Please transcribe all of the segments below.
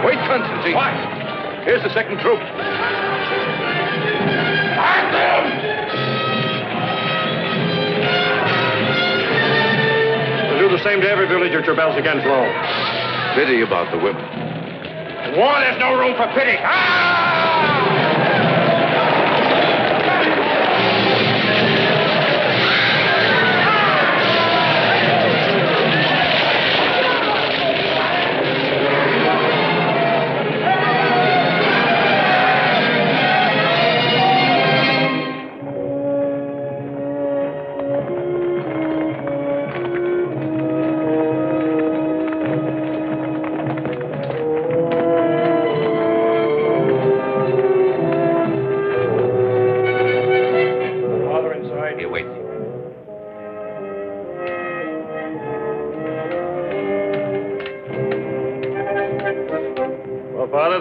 Wait, Constantine. What? Here's the second troop. Act them! We'll do the same to every village which rebels against Rome. Pity about the women. In war, there's no room for pity.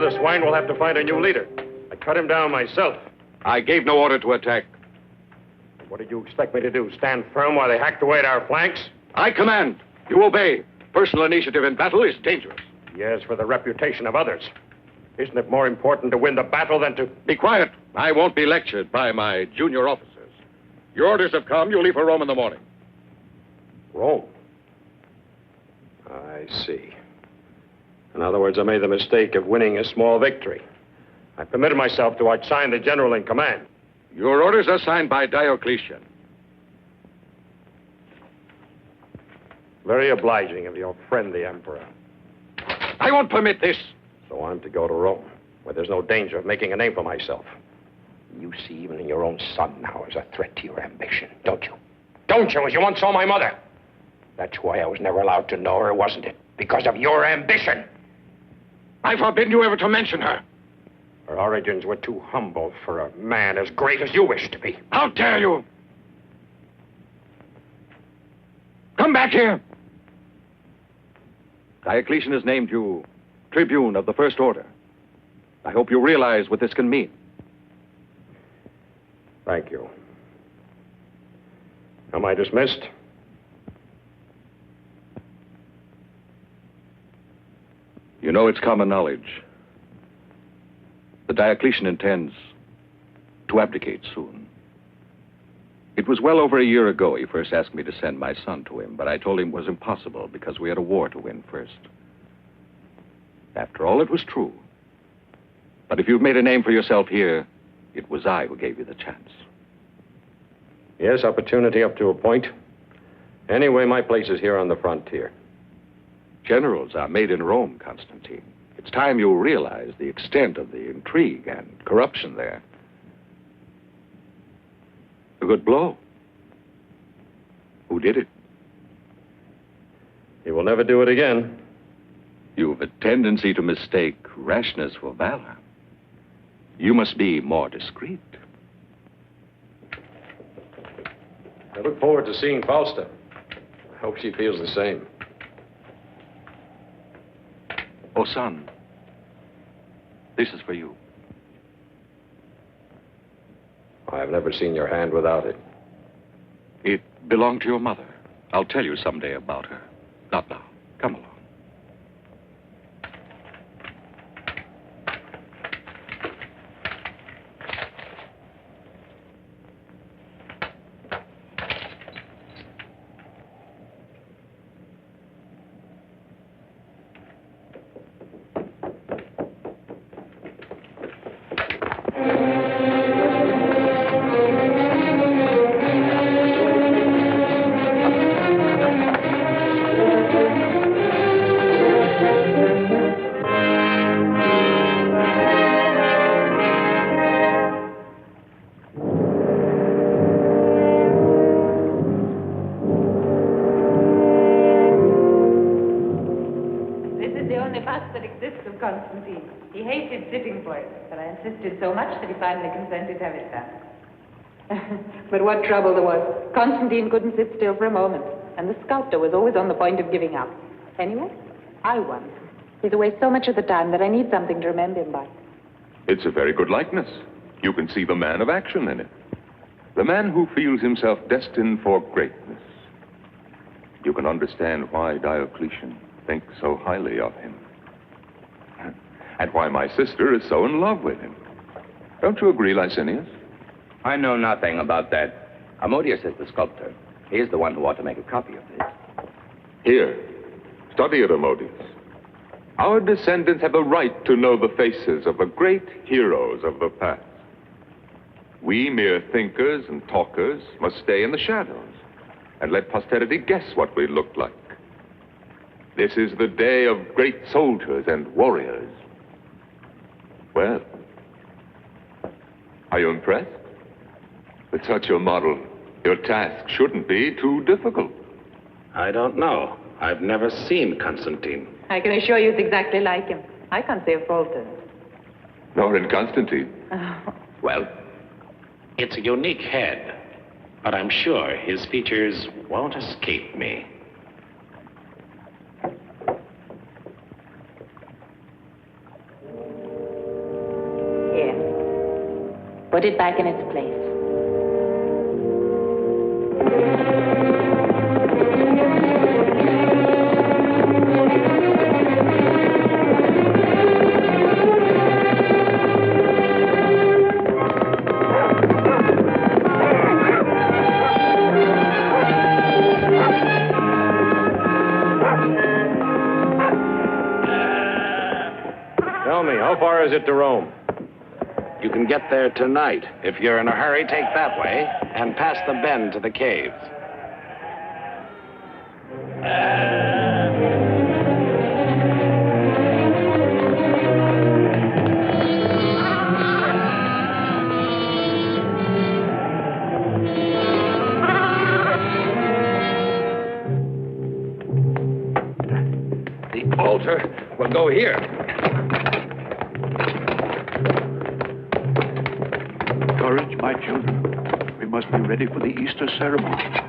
The swine will have to find a new leader. I cut him down myself. I gave no order to attack. What did you expect me to do? Stand firm while they hacked away at our flanks? I command. You obey. Personal initiative in battle is dangerous. Yes, for the reputation of others. Isn't it more important to win the battle than to... Be quiet. I won't be lectured by my junior officers. Your orders have come. You leave for Rome in the morning. Rome? I see. In other words, I made the mistake of winning a small victory. I permitted myself to outshine the general in command. Your orders are signed by Diocletian. Very obliging of your friend, the Emperor. I won't permit this. So I'm to go to Rome, where there's no danger of making a name for myself. You see even your own son now as a threat to your ambition, don't you? Don't you, as you once saw my mother? That's why I was never allowed to know her, wasn't it? Because of your ambition. I forbid you ever to mention her. Her origins were too humble for a man as great as you wish to be. How dare you? Come back here. Diocletian has named you Tribune of the First Order. I hope you realize what this can mean. Thank you. Am I dismissed? You know, it's common knowledge. The Diocletian intends to abdicate soon. It was well over a year ago he first asked me to send my son to him, but I told him it was impossible because we had a war to win first. After all, it was true. But if you've made a name for yourself here, it was I who gave you the chance. Yes, opportunity up to a point. Anyway, my place is here on the frontier. Generals are made in Rome, Constantine. It's time you realize the extent of the intrigue and corruption there. A good blow. Who did it? He will never do it again. You've a tendency to mistake rashness for valor. You must be more discreet. I look forward to seeing Fausta. I hope she feels the same. Oh, son, this is for you. I've never seen your hand without it. It belonged to your mother. I'll tell you someday about her. Not now. Come along. Constantine. He hated sitting for it, but I insisted so much that he finally consented to have it done. But what trouble there was. Constantine couldn't sit still for a moment, and the sculptor was always on the point of giving up. Anyway, I won. He's away so much of the time that I need something to remember him by. It's a very good likeness. You can see the man of action in it. The man who feels himself destined for greatness. You can understand why Diocletian thinks so highly of him. and why my sister is so in love with him. Don't you agree, Licinius? I know nothing about that. Ammonius is the sculptor. He is the one who ought to make a copy of this. Here, study it, Ammonius. Our descendants have a right to know the faces of the great heroes of the past. We mere thinkers and talkers must stay in the shadows and let posterity guess what we looked like. This is the day of great soldiers and warriors. Well, are you impressed? With such a model, your task shouldn't be too difficult. I don't know. I've never seen Constantine. I can assure you it's exactly like him. I can't say a fault in it. Nor in Constantine. Well, it's a unique head, but I'm sure his features won't escape me. Here. Put it back in its place. Tell me, how far is it to Rome? You can get there tonight. If you're in a hurry, take that way and pass the bend to the caves. The altar will go here. Courage, my children. We must be ready for the Easter ceremony.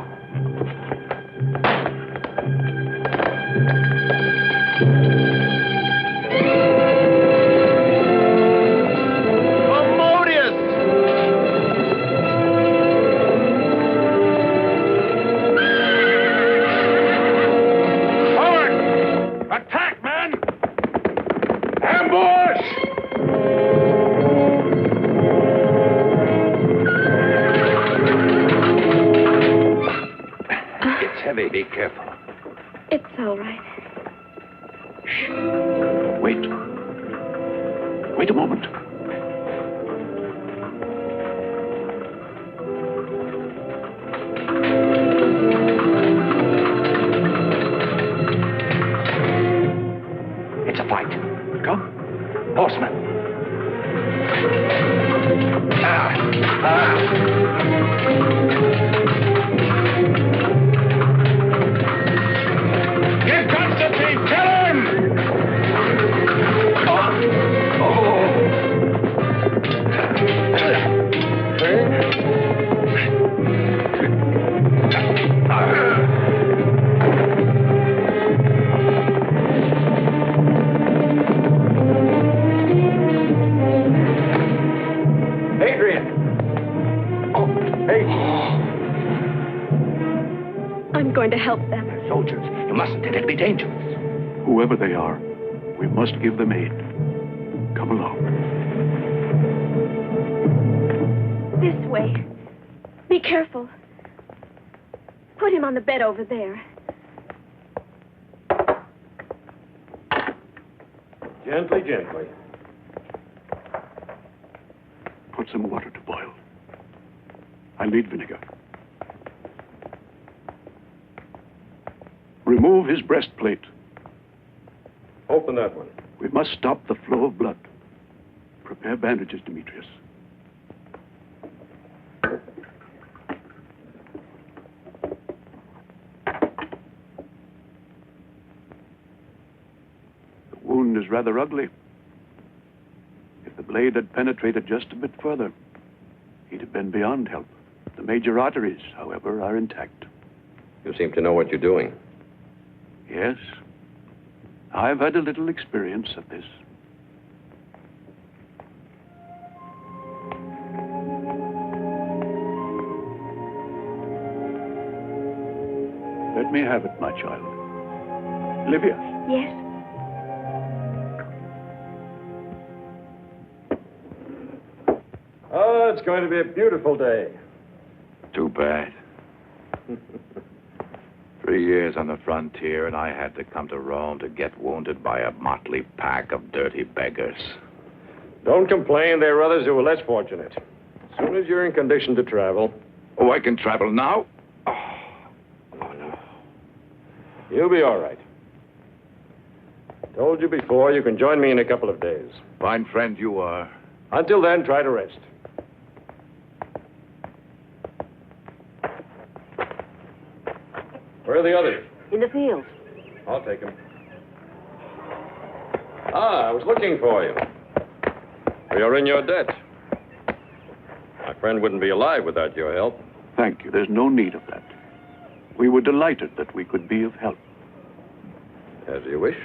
Be careful. It's all right. Shh. Wait. Wait a moment. It's a fight. Come. Horsemen. Get Constantine! Kill him! Adrian! Oh, hey! I'm going to help them. Soldiers, you mustn't. It'll be dangerous. Whoever they are, we must give them aid. Come along. This way. Be careful. Put him on the bed over there. Gently, gently. Put some water to boil. I'll need vinegar. Remove his breastplate. Open that one. We must stop the flow of blood. Prepare bandages, Demetrius. The wound is rather ugly. If the blade had penetrated just a bit further, he'd have been beyond help. The major arteries, however, are intact. You seem to know what you're doing. Yes. I've had a little experience of this. Let me have it, my child. Livia. Yes? Well, it's going to be a beautiful day. Too bad. 3 years on the frontier, and I had to come to Rome to get wounded by a motley pack of dirty beggars. Don't complain. There are others who are less fortunate. As soon as you're in condition to travel. Oh, I can travel now? Oh, no. You'll be all right. Told you before, you can join me in a couple of days. Fine friend you are. Until then, try to rest. Where are the others? In the fields. I'll take them. I was looking for you. You're in your debt. My friend wouldn't be alive without your help. Thank you. There's no need of that. We were delighted that we could be of help. As you wish.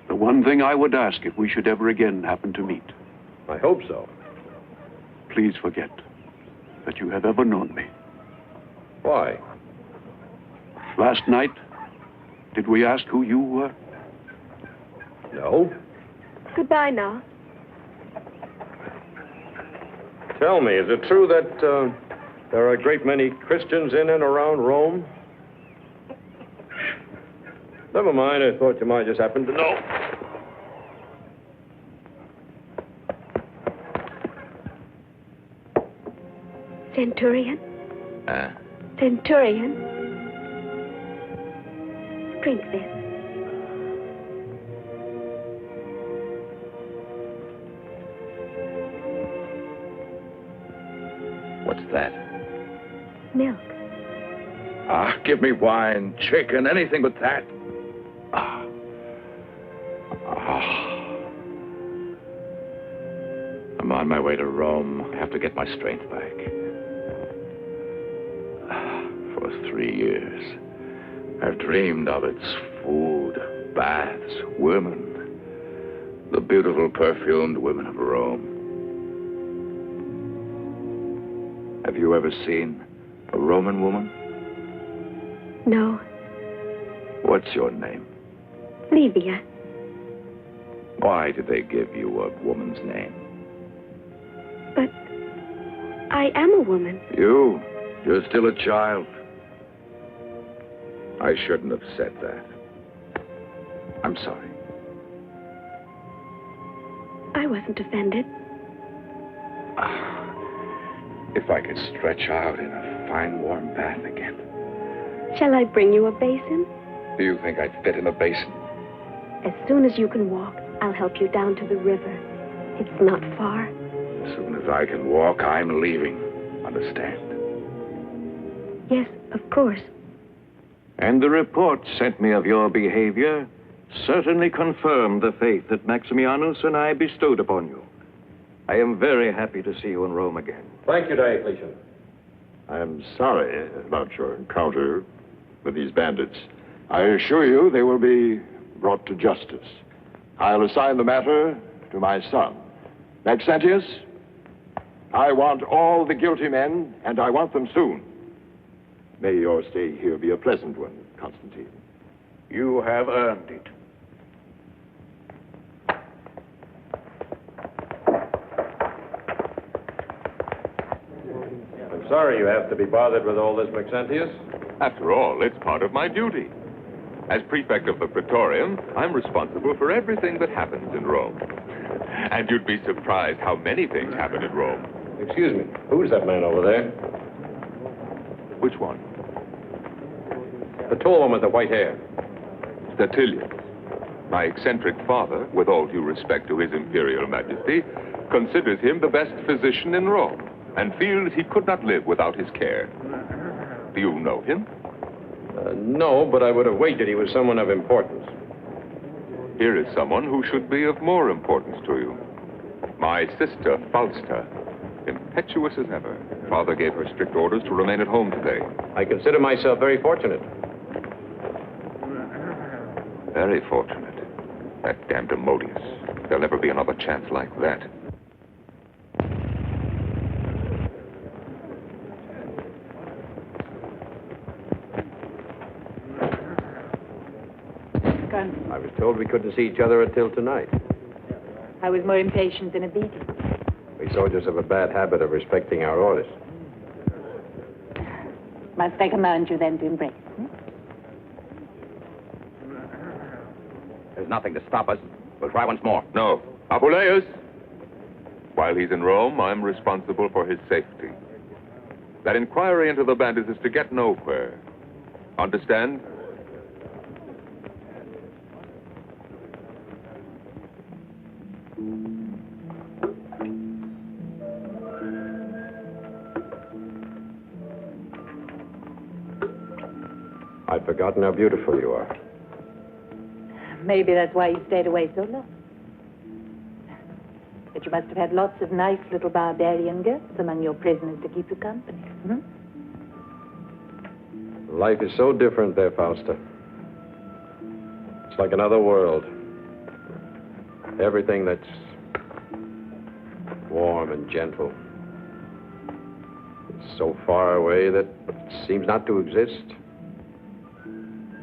The one thing I would ask if we should ever again happen to meet. I hope so. Please forget that you have ever known me. Why? Last night, did we ask who you were? No. Goodbye now. Tell me, is it true that there are a great many Christians in and around Rome? Never mind, I thought you might just happen to know. Centurion? Centurion? Drink this. What's that? Milk. Give me wine, chicken, anything but that. I'm on my way to Rome. I have to get my strength back. For 3 years, I've dreamed of its food, baths, women. The beautiful, perfumed women of Rome. Have you ever seen a Roman woman? No. What's your name? Livia. Why did they give you a woman's name? But I am a woman. You're still a child. I shouldn't have said that. I'm sorry. I wasn't offended. If I could stretch out in a fine, warm bath again. Shall I bring you a basin? Do you think I'd fit in a basin? As soon as you can walk, I'll help you down to the river. It's not far. As soon as I can walk, I'm leaving. Understand? Yes, of course. And the report sent me of your behavior certainly confirmed the faith that Maximianus and I bestowed upon you. I am very happy to see you in Rome again. Thank you, Diocletian. I'm sorry about your encounter with these bandits. I assure you they will be brought to justice. I'll assign the matter to my son. Maxentius, I want all the guilty men, and I want them soon. May your stay here be a pleasant one, Constantine. You have earned it. I'm sorry you have to be bothered with all this, Maxentius. After all, it's part of my duty. As prefect of the Praetorium, I'm responsible for everything that happens in Rome. And you'd be surprised how many things happen in Rome. Excuse me, who's that man over there? Which one? The tall one with the white hair. Statilius. My eccentric father, with all due respect to his imperial majesty, considers him the best physician in Rome and feels he could not live without his care. Do you know him? No, but I would have wagered he was someone of importance. Here is someone who should be of more importance to you. My sister, Fausta. Impetuous as ever. Father gave her strict orders to remain at home today. I consider myself very fortunate. Very fortunate. That damned Emodius. There'll never be another chance like that. I was told we couldn't see each other until tonight. I was more impatient than a beating. We soldiers have a bad habit of respecting our orders. Must I command you then to embrace? There's nothing to stop us. We'll try once more. No. Apuleius! While he's in Rome, I'm responsible for his safety. That inquiry into the bandits is to get nowhere. Understand? I'd forgotten how beautiful you are. Maybe that's why you stayed away so long. But you must have had lots of nice little barbarian girls among your prisoners to keep you company. Hmm? Life is so different there, Fausta. It's like another world. Everything that's warm and gentle is so far away that it seems not to exist.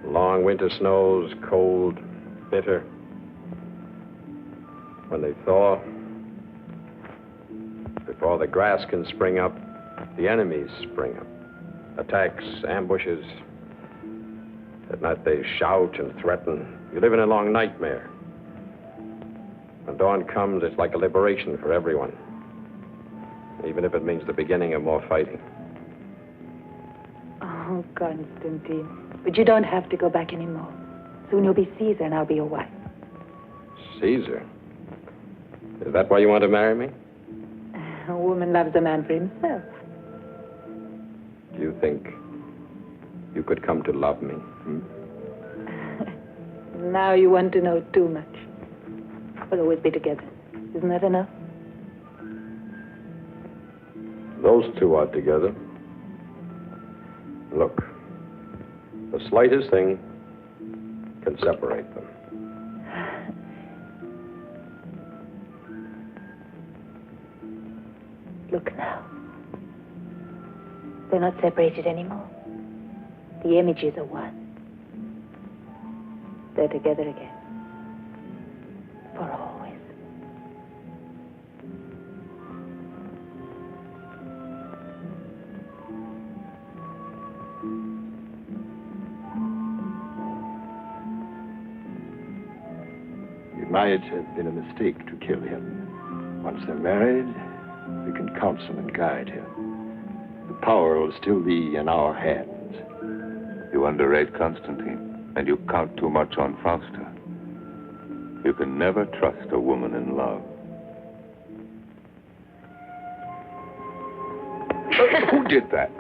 Long winter snows, cold, bitter. When they thaw, before the grass can spring up, the enemies spring up. Attacks, ambushes. At night they shout and threaten. You live in a long nightmare. When dawn comes, it's like a liberation for everyone. Even if it means the beginning of more fighting. Oh, Constantine. But you don't have to go back anymore. Soon you'll be Caesar and I'll be your wife. Caesar? Is that why you want to marry me? A woman loves a man for himself. Do you think you could come to love me? Now you want to know too much. We'll always be together. Isn't that enough? Those two are together. Look, the slightest thing can separate them. Look now. They're not separated anymore. The images are one. They're together again. For always. It might have been a mistake to kill him. Once they're married, we can counsel and guide him. The power will still be in our hands. You underrate Constantine, and you count too much on Fausta. You can never trust a woman in love. Who did that?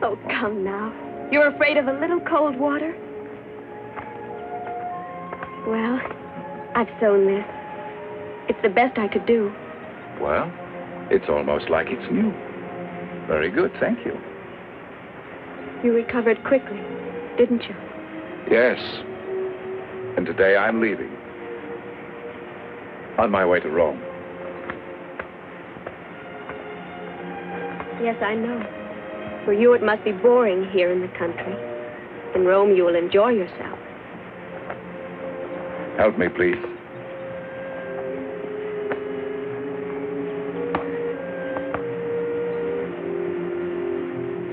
Oh, come now. You're afraid of a little cold water? Well, I've sewn this. It's the best I could do. Well, it's almost like it's new. Very good, thank you. You recovered quickly, didn't you? Yes. And today I'm leaving. On my way to Rome. Yes, I know. For you, it must be boring here in the country. In Rome, you will enjoy yourself. Help me, please.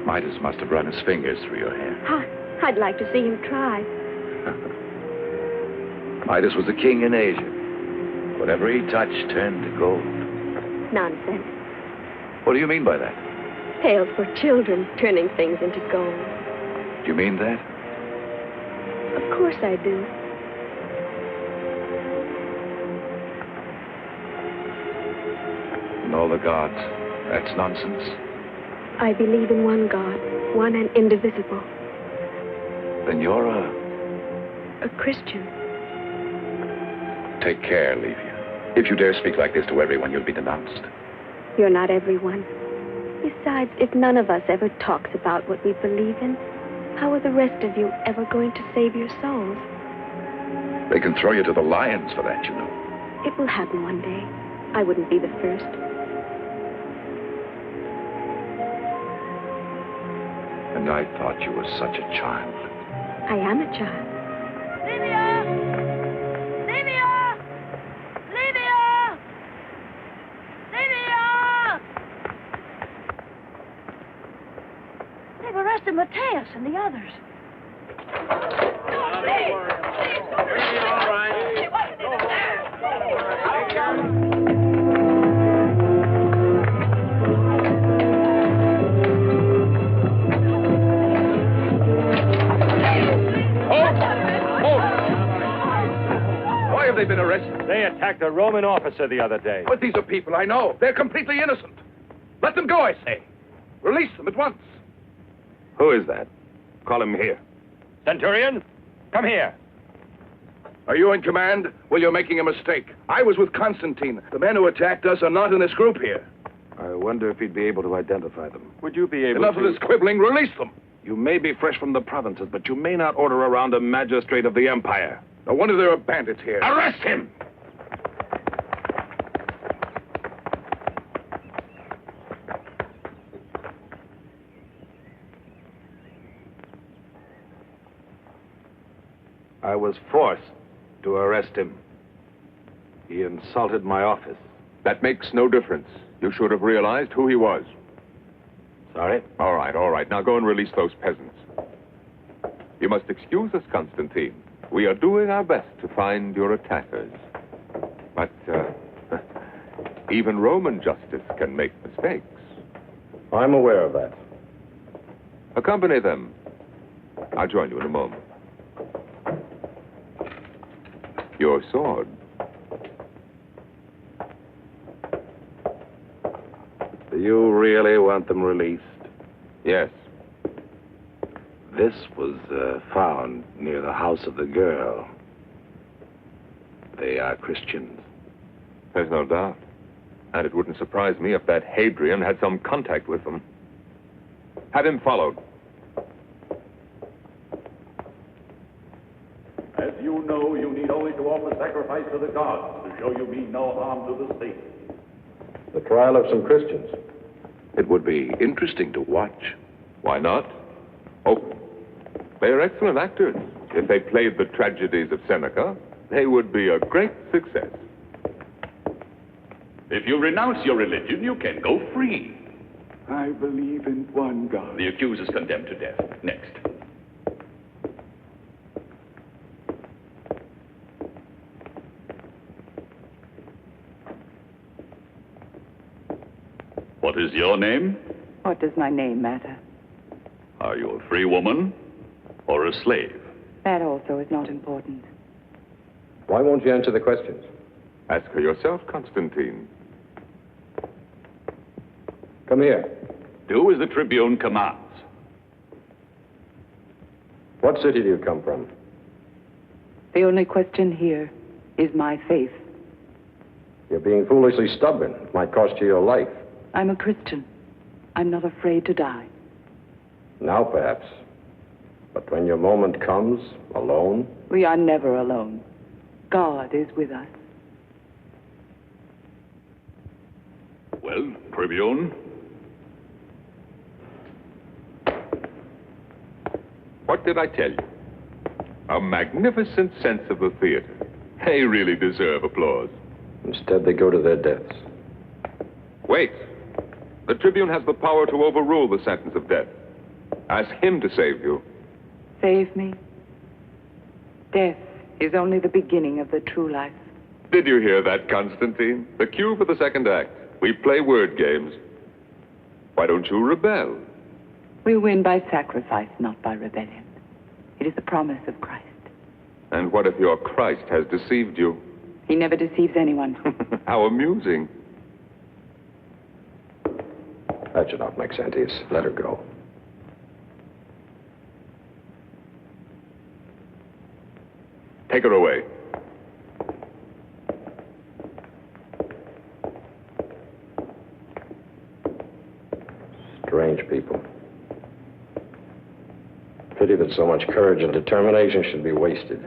Midas must have run his fingers through your hair. I'd like to see him try. Midas was a king in Asia. Whatever he touched turned to gold. Nonsense. What do you mean by that? Tales for children, turning things into gold. Do you mean that? Of course I do. And all the gods. That's nonsense. I believe in one God, one and indivisible. Then you're a Christian. Take care, Livia. If you dare speak like this to everyone, you'll be denounced. You're not everyone. Besides, if none of us ever talks about what we believe in, how are the rest of you ever going to save your souls? They can throw you to the lions for that, you know. It will happen one day. I wouldn't be the first. And I thought you were such a child. I am a child. Livia! Livia! Livia! Sister Mateus and the others. Why have they been arrested? They attacked a Roman officer the other day. But these are people I know. They're completely innocent. Let them go, I say. Release them at once. Who is that? Call him here. Centurion, come here. Are you in command? Well, you're making a mistake. I was with Constantine. The men who attacked us are not in this group here. I wonder if he'd be able to identify them. Would you be able Enough to... of this quibbling. Release them. You may be fresh from the provinces, but you may not order around a magistrate of the empire. No wonder there are bandits here. Arrest him! I was forced to arrest him. He insulted my office. That makes no difference. You should have realized who he was. Sorry? All right. Now go and release those peasants. You must excuse us, Constantine. We are doing our best to find your attackers. But even Roman justice can make mistakes. I'm aware of that. Accompany them. I'll join you in a moment. Your sword. Do you really want them released? Yes. This was found near the house of the girl. They are Christians. There's no doubt. And it wouldn't surprise me if that Hadrian had some contact with them. Have him followed. As you know, you need only to offer sacrifice to the gods to show you mean no harm to the state. The trial of some Christians. It would be interesting to watch. Why not? Oh, they are excellent actors. If they played the tragedies of Seneca, they would be a great success. If you renounce your religion, you can go free. I believe in one God. The accused is condemned to death. Next. What is your name? What does my name matter? Are you a free woman or a slave? That also is not important. Why won't you answer the questions? Ask her yourself, Constantine. Come here. Do as the tribune commands. What city do you come from? The only question here is my faith. You're being foolishly stubborn. It might cost you your life. I'm a Christian. I'm not afraid to die. Now, perhaps. But when your moment comes, alone... We are never alone. God is with us. Well, tribune? What did I tell you? A magnificent sense of the theater. They really deserve applause. Instead, they go to their deaths. Wait. The tribune has the power to overrule the sentence of death. Ask him to save you. Save me? Death is only the beginning of the true life. Did you hear that, Constantine? The cue for the second act. We play word games. Why don't you rebel? We win by sacrifice, not by rebellion. It is the promise of Christ. And what if your Christ has deceived you? He never deceives anyone. How amusing. That should not make sense. Let her go. Take her away. Strange people. Pity that so much courage and determination should be wasted.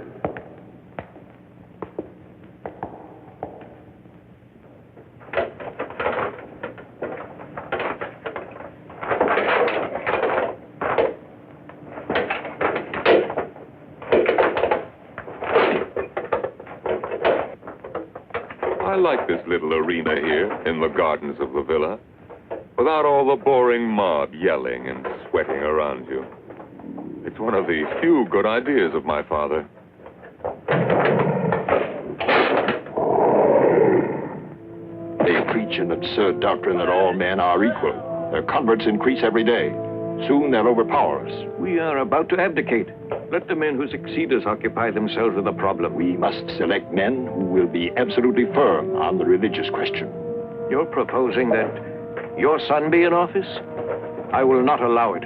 I like this little arena here in the gardens of the villa, without all the boring mob yelling and sweating around you. It's one of the few good ideas of my father. They preach an absurd doctrine that all men are equal. Their converts increase every day. Soon they'll overpower us. We are about to abdicate. Let the men who succeed us occupy themselves with the problem. We must select men who will be absolutely firm on the religious question. You're proposing that your son be in office? I will not allow it.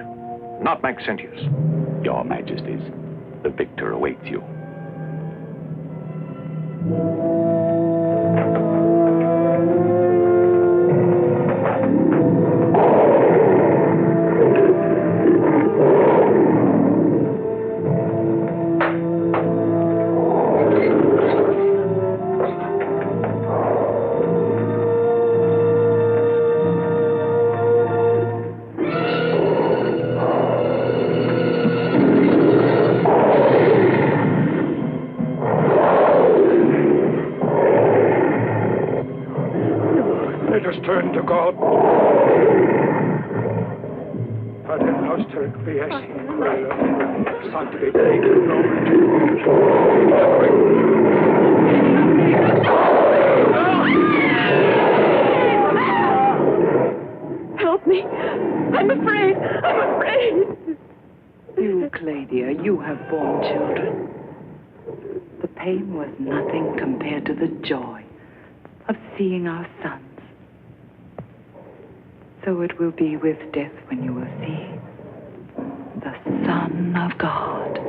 Not Maxentius. Your Majesties, the victor awaits you. Turn to God. Pater noster qui es in cielo, sanctificatum nomen tuum. Help me. I'm afraid. I'm afraid. Eucladia, you have borne children. The pain was nothing compared to the joy of seeing our sons. So it will be with death when you will see the Son of God.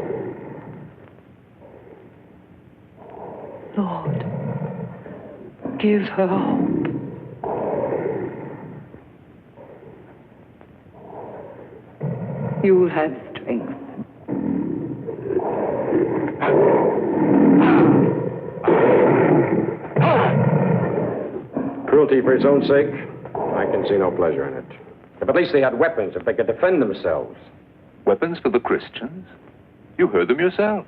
Lord, give her hope. You'll have strength. Cruelty for its own sake? I can see no pleasure in it. If at least they had weapons, if they could defend themselves. Weapons for the Christians? You heard them yourself.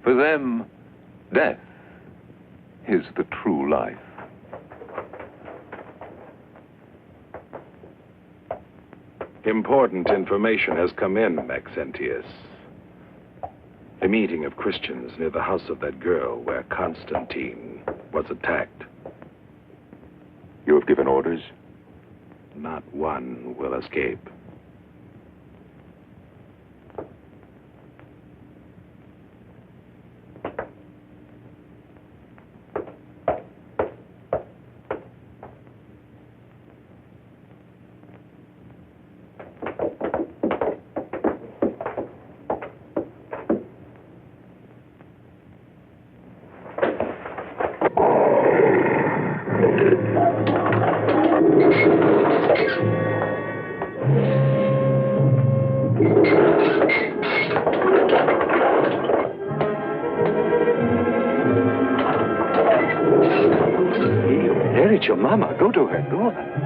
For them, death is the true life. Important information has come in, Maxentius. A meeting of Christians near the house of that girl where Constantine was attacked. You have given orders? Not one will escape. There, it's your mama. Go to her. Go on.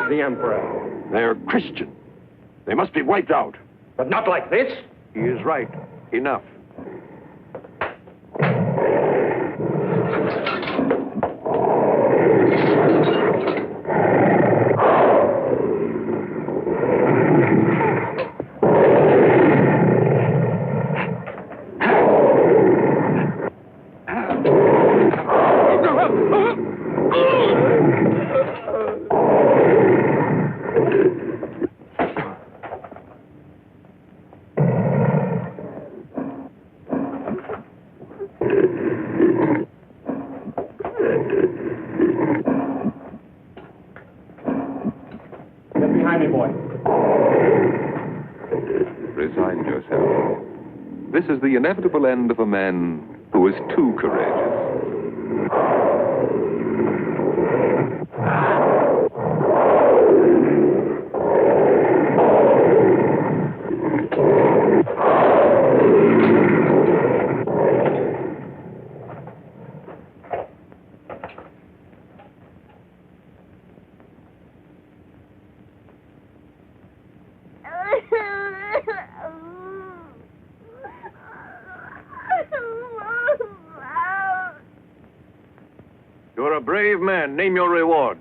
The Emperor. They're Christian. They must be wiped out. But not like this. He is right. Enough. Resign yourself. This is the inevitable end of a man who is too courageous. a brave man. Name your reward.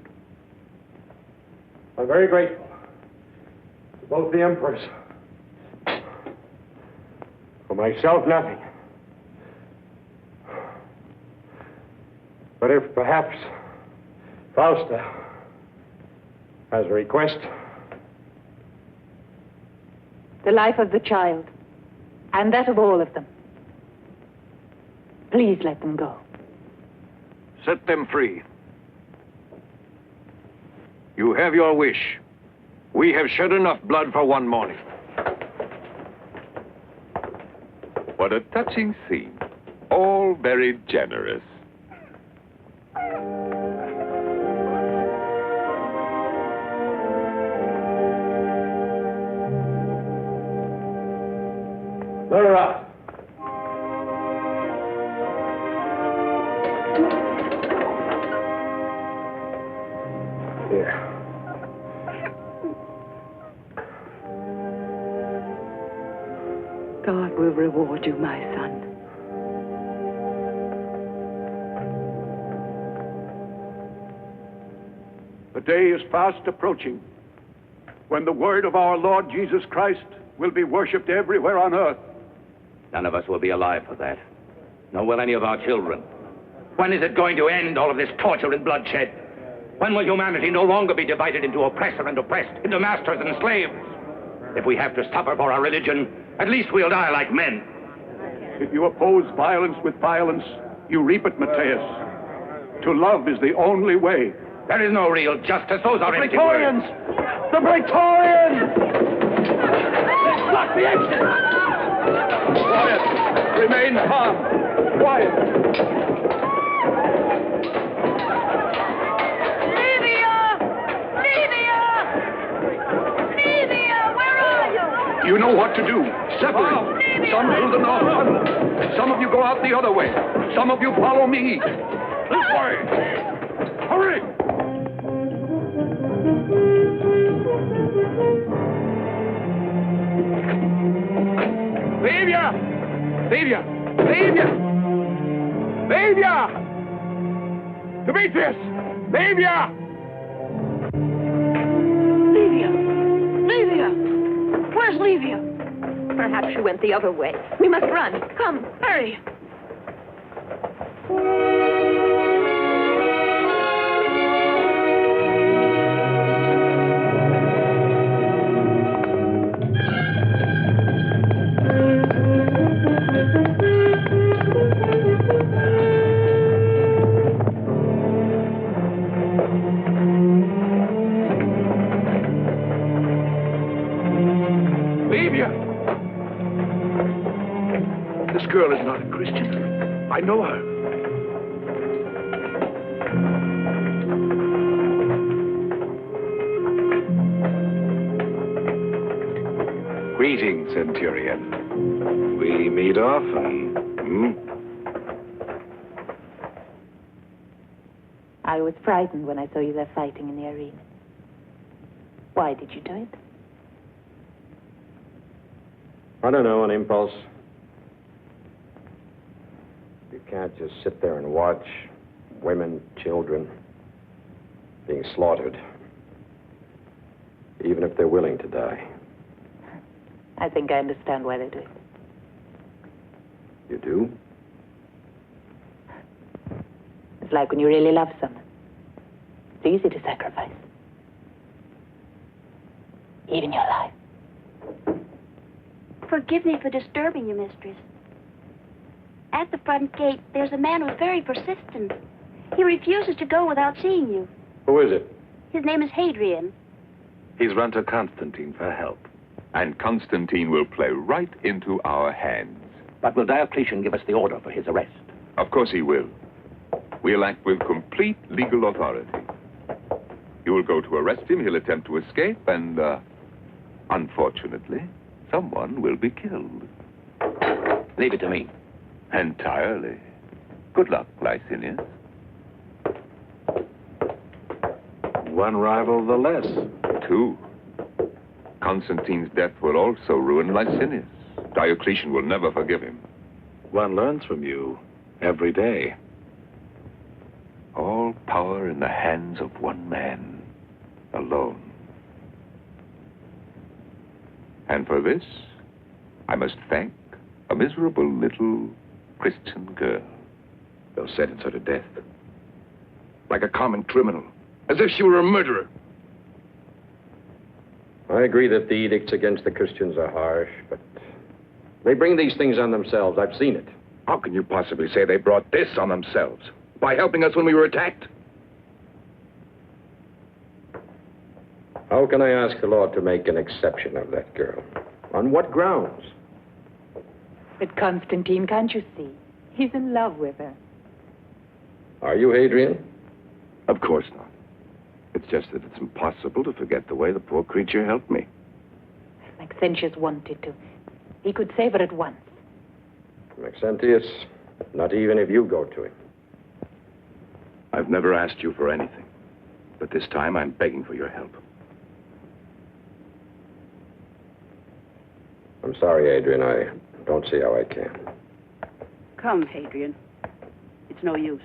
I'm very grateful to both the emperors. For myself, nothing. But if perhaps Fausta has a request. The life of the child, and that of all of them. Please let them go. Set them free. You have your wish. We have shed enough blood for one morning. What a touching scene. All very generous. Let her out. Here. God will reward you, my son. The day is fast approaching when the word of our Lord Jesus Christ will be worshipped everywhere on earth. None of us will be alive for that. Nor will any of our children. When is it going to end, all of this torture and bloodshed? When will humanity no longer be divided into oppressor and oppressed, into masters and slaves? If we have to suffer for our religion, at least we'll die like men. If you oppose violence with violence, you reap it, Matthias. To love is the only way. There is no real justice. Those are empty Praetorians! words. The Praetorians! Block the exit! Quiet! Remain calm! Quiet! Where are you? You know what to do. Separate. Some through the north tunnel. Some of you go out the other way. Some of you follow me. This way. Hurry! Livia! Livia! Livia! Livia! Demetrius! Livia! Livia! Where's Livia? Perhaps she went the other way. We must run. Come, hurry. This girl is not a Christian. I know her. Greetings, Centurion. We meet often. I was frightened when I saw you there fighting in the arena. Why did you do it? I don't know, an impulse. You can't just sit there and watch women, children being slaughtered, even if they're willing to die. I think I understand why they do it. You do? It's like when you really love someone. It's easy to sacrifice. Even your life. Forgive me for disturbing you, mistress. At the front gate, there's a man who's very persistent. He refuses to go without seeing you. Who is it? His name is Hadrian. He's run to Constantine for help. And Constantine will play right into our hands. But will Diocletian give us the order for his arrest? Of course he will. We'll act with complete legal authority. You will go to arrest him, he'll attempt to escape, and, unfortunately, someone will be killed. Leave it to me. Entirely. Good luck, Licinius. One rival the less. Two. Constantine's death will also ruin Licinius. Diocletian will never forgive him. One learns from you every day. All power in the hands of one man, alone. And for this, I must thank a miserable little Christian girl. They'll sentence her to death. Like a common criminal. As if she were a murderer. I agree that the edicts against the Christians are harsh, but they bring these things on themselves. I've seen it. How can you possibly say they brought this on themselves? By helping us when we were attacked? How can I ask the Lord to make an exception of that girl? On what grounds? But Constantine, can't you see? He's in love with her. Are you, Hadrian? Of course not. It's just that it's impossible to forget the way the poor creature helped me. Maxentius wanted to. He could save her at once. Maxentius, not even if you go to him. I've never asked you for anything. But this time I'm begging for your help. I'm sorry, Adrian. I don't see how I can. Come, Hadrian. It's no use.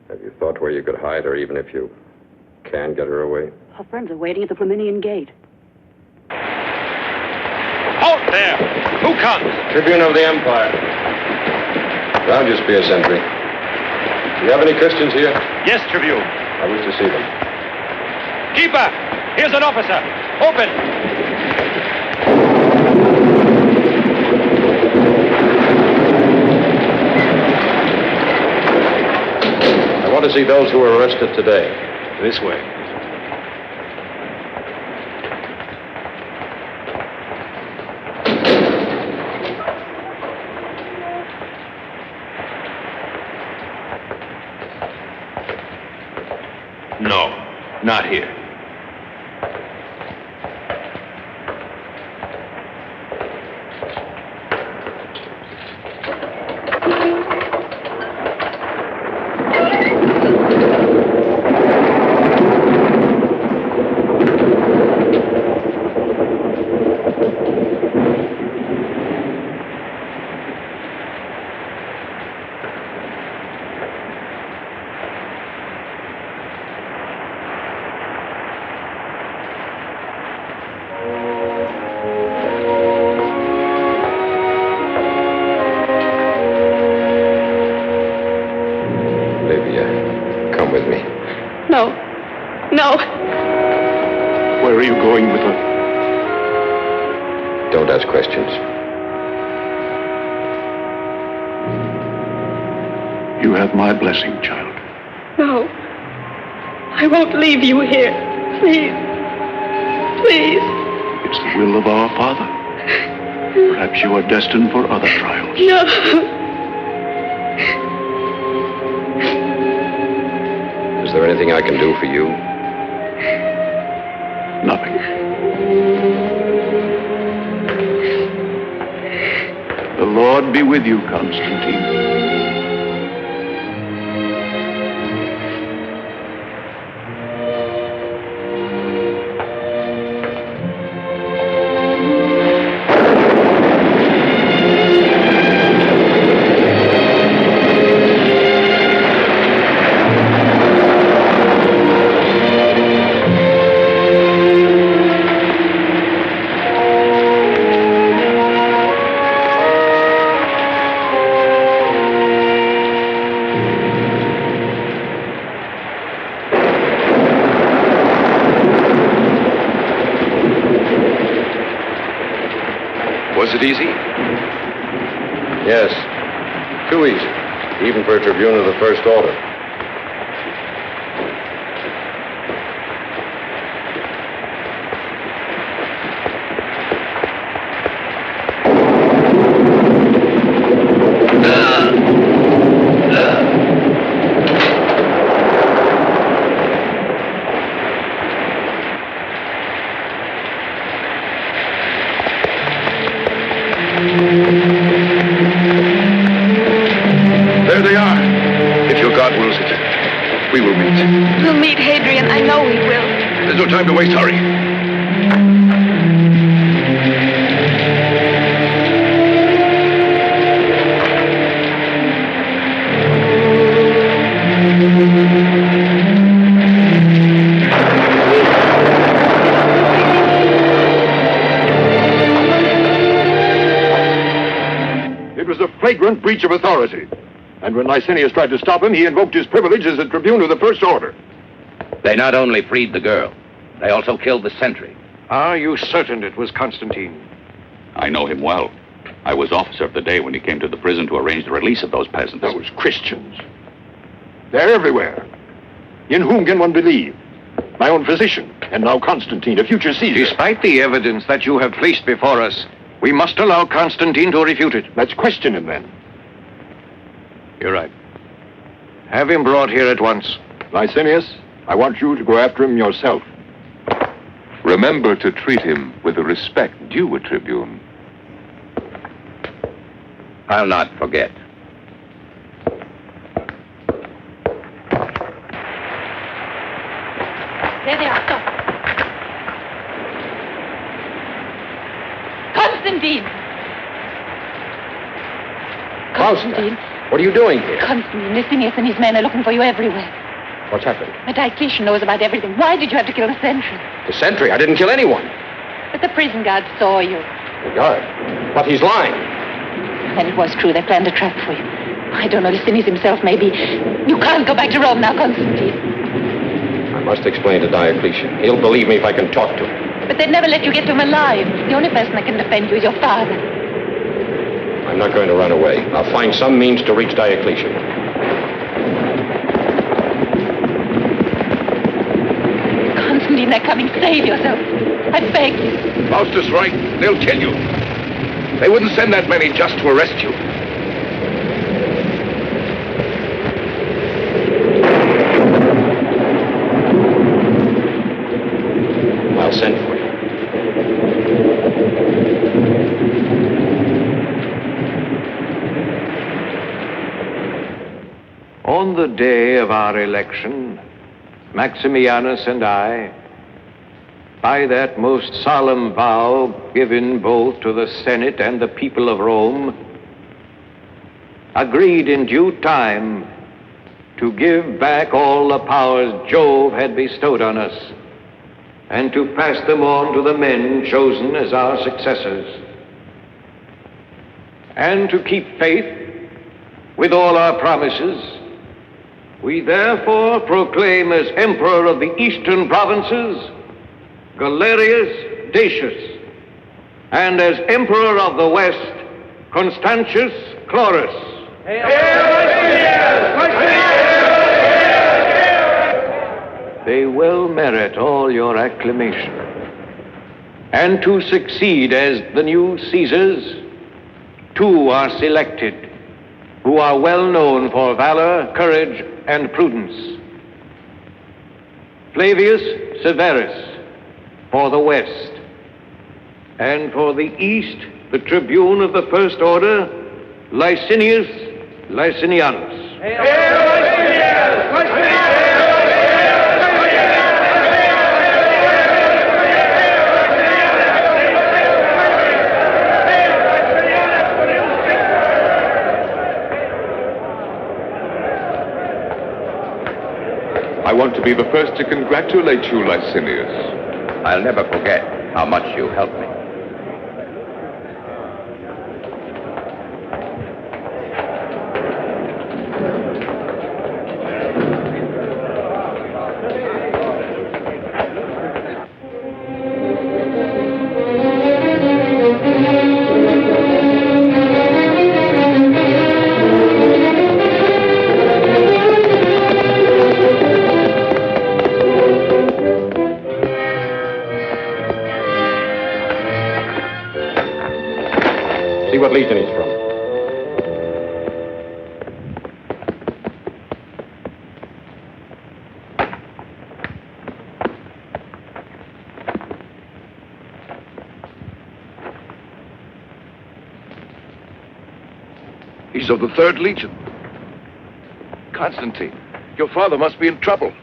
Have you thought where you could hide her, even if you can get her away? Our friends are waiting at the Flaminian Gate. Halt there! Who comes? Tribune of the Empire. I'll just be a sentry. Do you have any Christians here? Yes, Tribune. I wish to see them. Keeper! Here's an officer. Open! I want to see those who were arrested today. This way. No, not here. No. Where are you going with her? Don't ask questions. You have my blessing, child. No. I won't leave you here. Please. Please. It's the will of our Father. Perhaps you are destined for other trials. No. Is there anything I can do for you? Nothing. The Lord be with you, Constantine. Was it easy? Yes. Too easy. Even for a tribune of the first order. There they are. If your God wills it, we will meet. We'll meet, Hadrian. I know we will. There's no time to waste. Hurry. flagrant breach of authority. And when Licinius tried to stop him, he invoked his privilege as a tribune of the First Order. They not only freed the girl, they also killed the sentry. Are you certain it was Constantine? I know him well. I was officer of the day when he came to the prison to arrange the release of those peasants. Those Christians. They're everywhere. In whom can one believe? My own physician, and now Constantine, a future Caesar. Despite the evidence that you have placed before us, we must allow Constantine to refute it. Let's question him then. You're right. Have him brought here at once. Licinius, I want you to go after him yourself. Remember to treat him with the respect due a tribune. I'll not forget. There they are. Stop. Constantine! Fausta, what are you doing here? Constantine, Licinius and his men are looking for you everywhere. What's happened? The Diocletian knows about everything. Why did you have to kill the sentry? The sentry? I didn't kill anyone. But the prison guard saw you. The guard? But he's lying. Then it was true. They planned a trap for you. I don't know. Licinius himself, maybe. You can't go back to Rome now, Constantine. I must explain to Diocletian. He'll believe me if I can talk to him. But they'd never let you get to him alive. The only person that can defend you is your father. I'm not going to run away. I'll find some means to reach Diocletian. Constantine, they're coming. Save yourself. I beg you. Fausta's right. They'll kill you. They wouldn't send that many just to arrest you. I'll send for you. On the day of our election, Maximianus and I, by that most solemn vow given both to the Senate and the people of Rome, agreed in due time to give back all the powers Jove had bestowed on us and to pass them on to the men chosen as our successors, and to keep faith with all our promises. We therefore proclaim as Emperor of the Eastern Provinces Galerius Decius, and as Emperor of the West Constantius Chlorus. They will merit all your acclamation. And to succeed as the new Caesars, two are selected, who are well known for valor, courage, and prudence. Flavius Severus, for the West, and for the East, the tribune of the First Order, Licinius Licinianus. I want to be the first to congratulate you, Licinius. I'll never forget how much you helped me. See what legion he's from. He's of the 3rd Legion. Constantine, your father must be in trouble.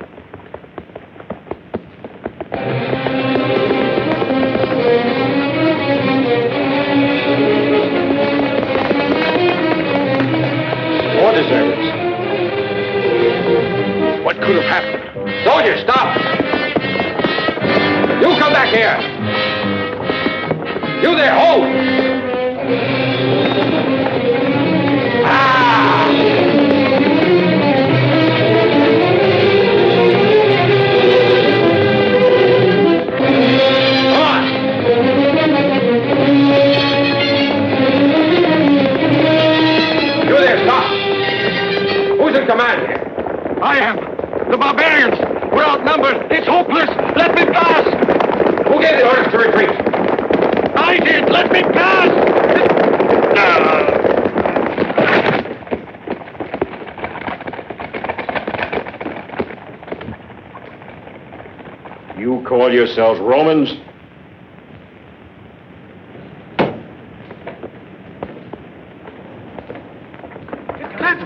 What could have happened? Soldier, stop! You come back here! You there, hold! did it? Orders to retreat. I did! Let me pass! You call yourselves Romans?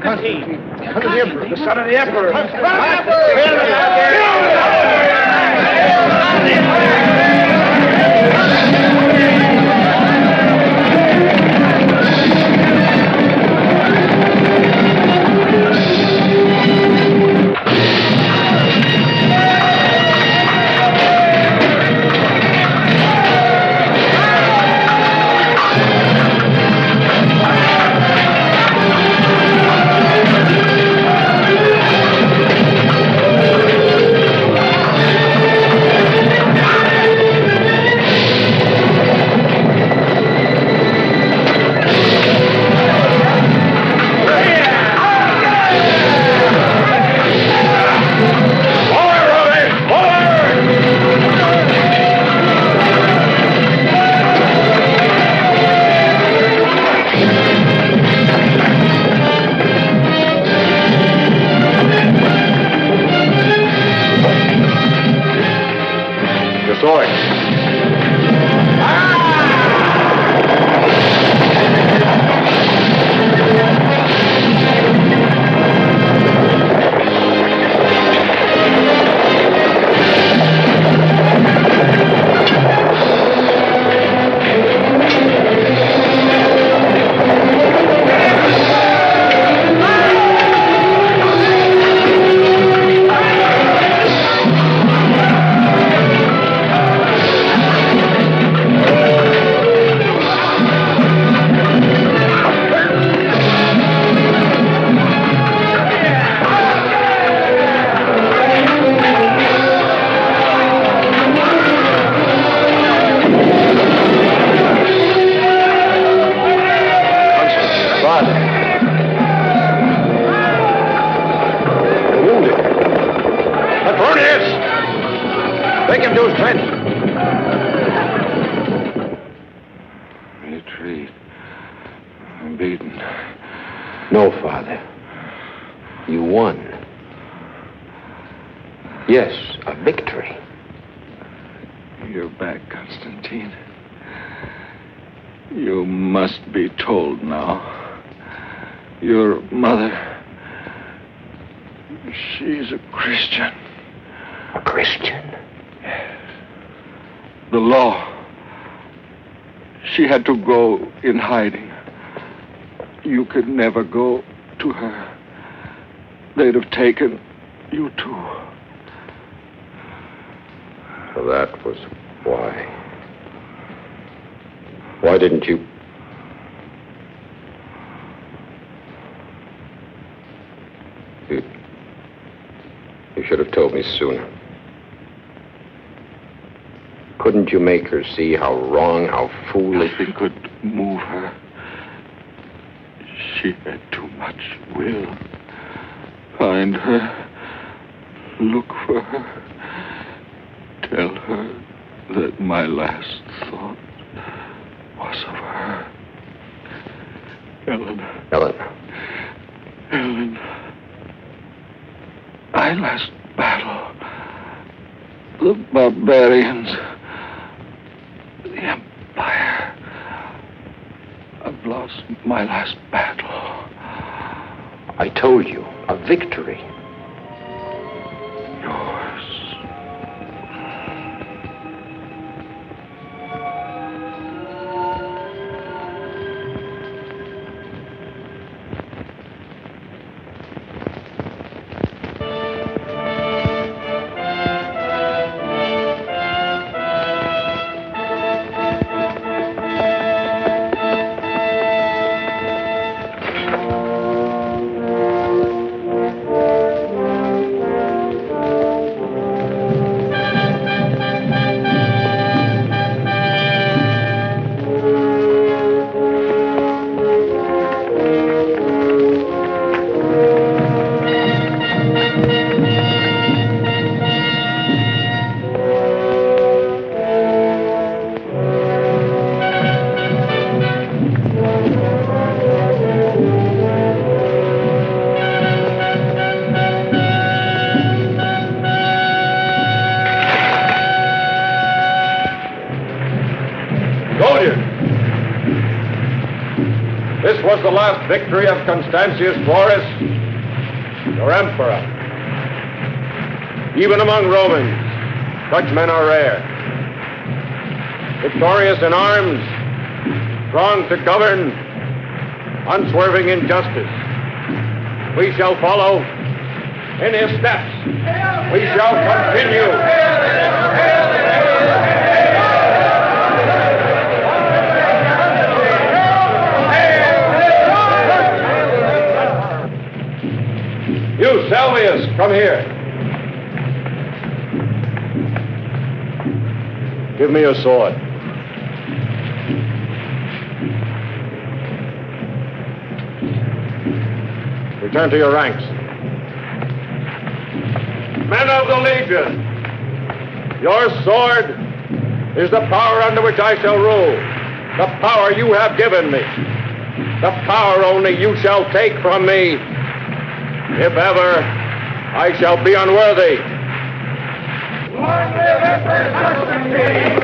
Constantine! The son of the Emperor! Take him to his tent. Retreat. I'm beaten. No, Father. You won. Yes, a victory. You're back, Constantine. You must be told now. Your mother, she's a Christian. A Christian? Yes. The law. She had to go in hiding. You could never go to her. They'd have taken you too. So that was why. Why didn't you? You should have told me sooner. Couldn't you make her see how wrong, how foolish? Nothing could move her. She had too much will. Find her. Look for her. Tell her that my last thought was of her. Helena. Helena. Helena. My last battle. The barbarians. The Empire. I've lost my last battle. I told you, a victory. Yours. This was the last victory of Constantius Chlorus, your emperor. Even among Romans, such men are rare. Victorious in arms, strong to govern, unswerving in justice. We shall follow in his steps. We shall continue. You, Salvius, come here. Give me your sword. Return to your ranks. Men of the Legion, your sword is the power under which I shall rule. The power you have given me. The power only you shall take from me. If ever I shall be unworthy. Long live Emperor Constantine!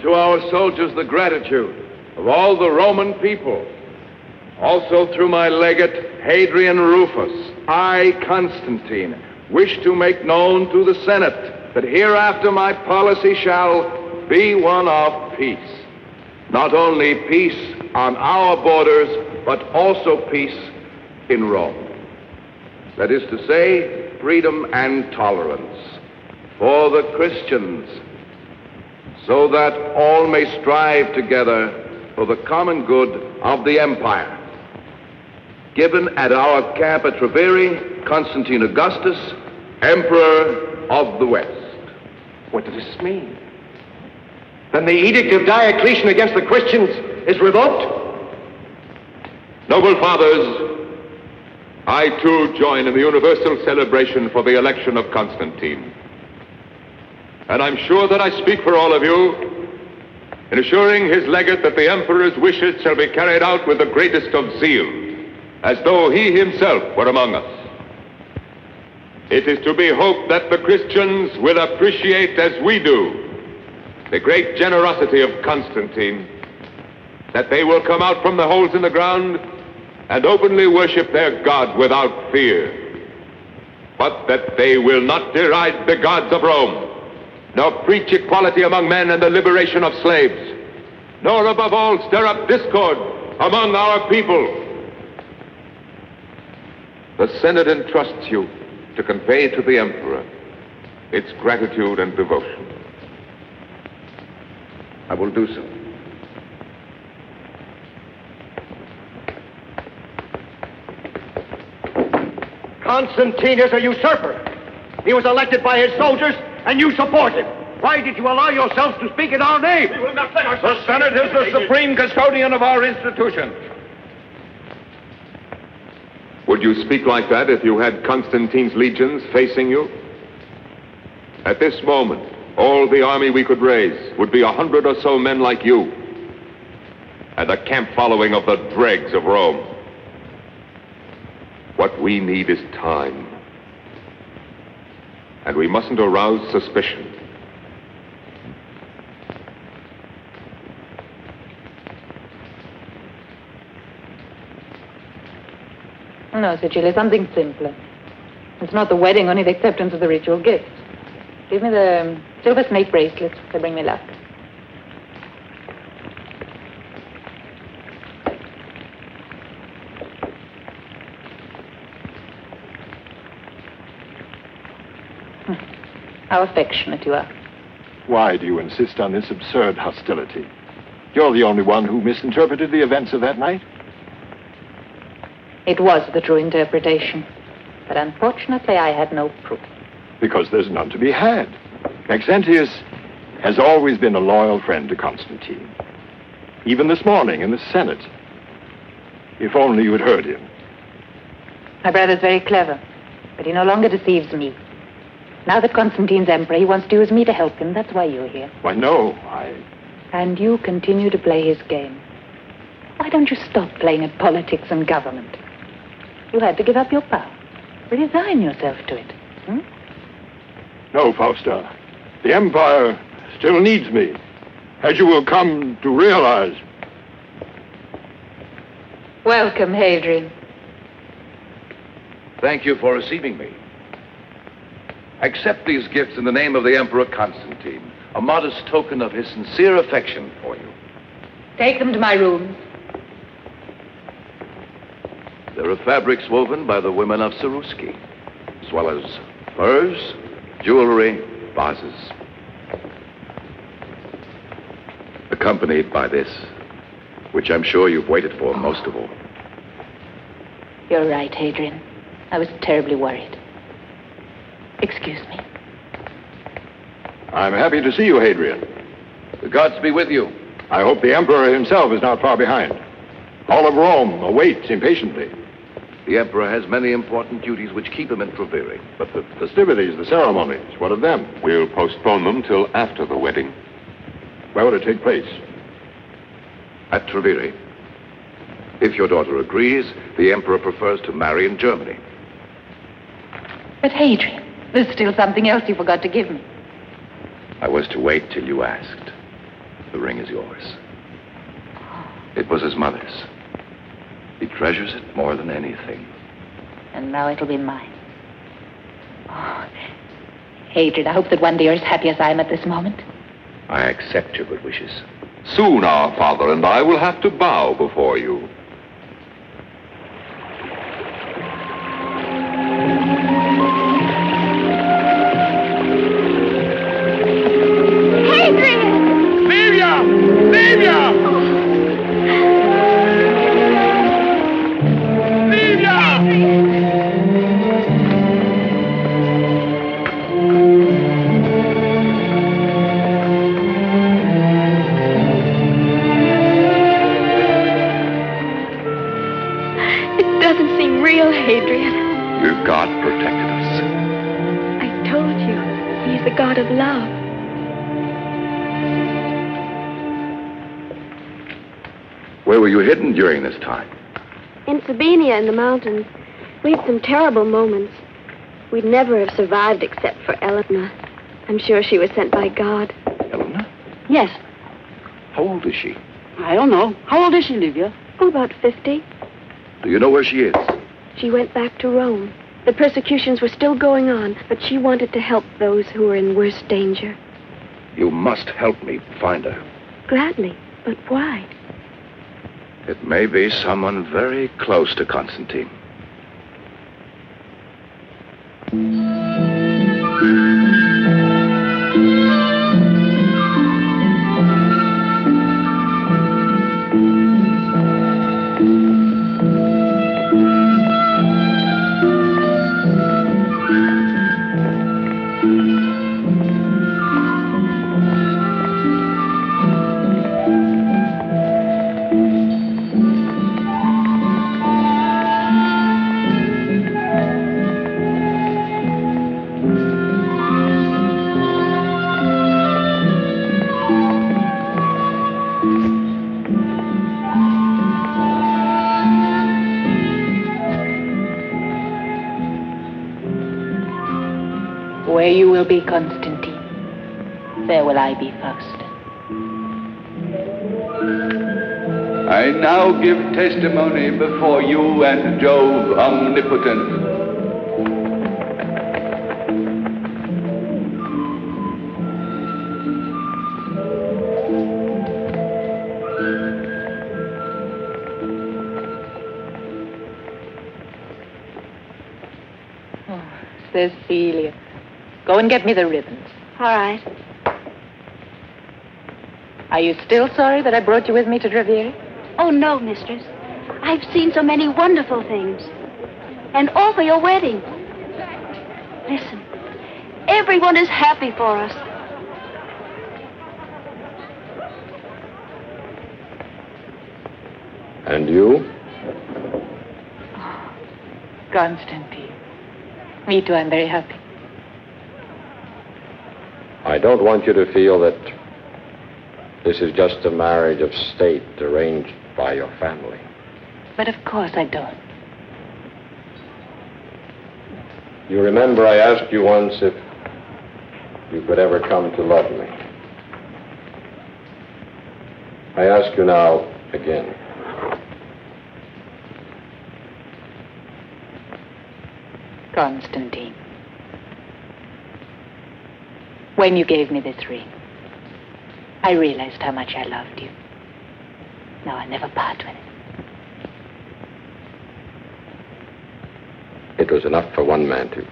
To our soldiers, the gratitude of all the Roman people. Also through my legate, Hadrian Rufus, I, Constantine, wish to make known to the Senate that hereafter my policy shall be one of peace. Not only peace on our borders, but also peace in Rome. That is to say, freedom and tolerance for the Christians, so that all may strive together for the common good of the empire. Given at our camp at Treviri, Constantine Augustus, Emperor of the West. What does this mean? Then the edict of Diocletian against the Christians is revoked? Noble fathers, I too join in the universal celebration for the election of Constantine. And I'm sure that I speak for all of you in assuring his legate that the emperor's wishes shall be carried out with the greatest of zeal, as though he himself were among us. It is to be hoped that the Christians will appreciate as we do the great generosity of Constantine, that they will come out from the holes in the ground and openly worship their God without fear, but that they will not deride the gods of Rome, nor preach equality among men and the liberation of slaves, nor above all stir up discord among our people. The Senate entrusts you to convey to the Emperor its gratitude and devotion. I will do so. Constantine is a usurper. He was elected by his soldiers, and you support him. Why did you allow yourselves to speak in our name? We will not let ourselves. The Senate is the supreme custodian of our institution. Would you speak like that if you had Constantine's legions facing you? At this moment, all the army we could raise would be 100 or so men like you, and a camp following of the dregs of Rome. What we need is time. And we mustn't arouse suspicion. No, Cecilia, something simpler. It's not the wedding, only the acceptance of the ritual gifts. Give me the silver snake bracelets. They bring me luck. How affectionate you are. Why do you insist on this absurd hostility? You're the only one who misinterpreted the events of that night. It was the true interpretation. But unfortunately, I had no proof. Because there's none to be had. Maxentius has always been a loyal friend to Constantine. Even this morning in the Senate. If only you had heard him. My brother's very clever, but he no longer deceives me. Now that Constantine's emperor, he wants to use me to help him. That's why you're here. Why, no, And you continue to play his game. Why don't you stop playing at politics and government? You had to give up your power. Resign yourself to it. No, Fausta. The Empire still needs me, as you will come to realize. Welcome, Hadrian. Thank you for receiving me. Accept these gifts in the name of the Emperor Constantine, a modest token of his sincere affection for you. Take them to my room. There are fabrics woven by the women of Saruski, as well as furs, jewelry, vases. Accompanied by this, which I'm sure you've waited for most of all. You're right, Hadrian. I was terribly worried. Excuse me. I'm happy to see you, Hadrian. The gods be with you. I hope the Emperor himself is not far behind. All of Rome awaits impatiently. The Emperor has many important duties which keep him in Treviri. But the festivities, the ceremonies, what of them? We'll postpone them till after the wedding. Where will it take place? At Treviri. If your daughter agrees, the Emperor prefers to marry in Germany. But Hadrian, there's still something else you forgot to give me. I was to wait till you asked. The ring is yours. It was his mother's. He treasures it more than anything. And now it'll be mine. Oh, Hadrian, I hope that one day you're as happy as I am at this moment. I accept your good wishes. Soon our father and I will have to bow before you. God of love. Where were you hidden during this time? In Sabina in the mountains. We had some terrible moments. We'd never have survived except for Helena. I'm sure she was sent by God. Helena? Yes. How old is she? I don't know. How old is she, Livia? Oh, about 50. Do you know where she is? She went back to Rome. The persecutions were still going on, but she wanted to help those who were in worse danger. You must help me find her. Gladly, but why? It may be someone very close to Constantine. Where you will be, Constantine, there will I be, Fausta. I now give testimony before you and Jove omnipotent. Cecilia. Go and get me the ribbons. All right. Are you still sorry that I brought you with me to Treviri? Oh, no, mistress. I've seen so many wonderful things. And all for your wedding. Listen. Everyone is happy for us. And you? Constantine. Me too, I'm very happy. I don't want you to feel that this is just a marriage of state arranged by your family. But of course I don't. You remember I asked you once if you could ever come to love me. I ask you now again. Constantine, when you gave me this ring, I realized how much I loved you. Now I'll never part with it. It was enough for one man to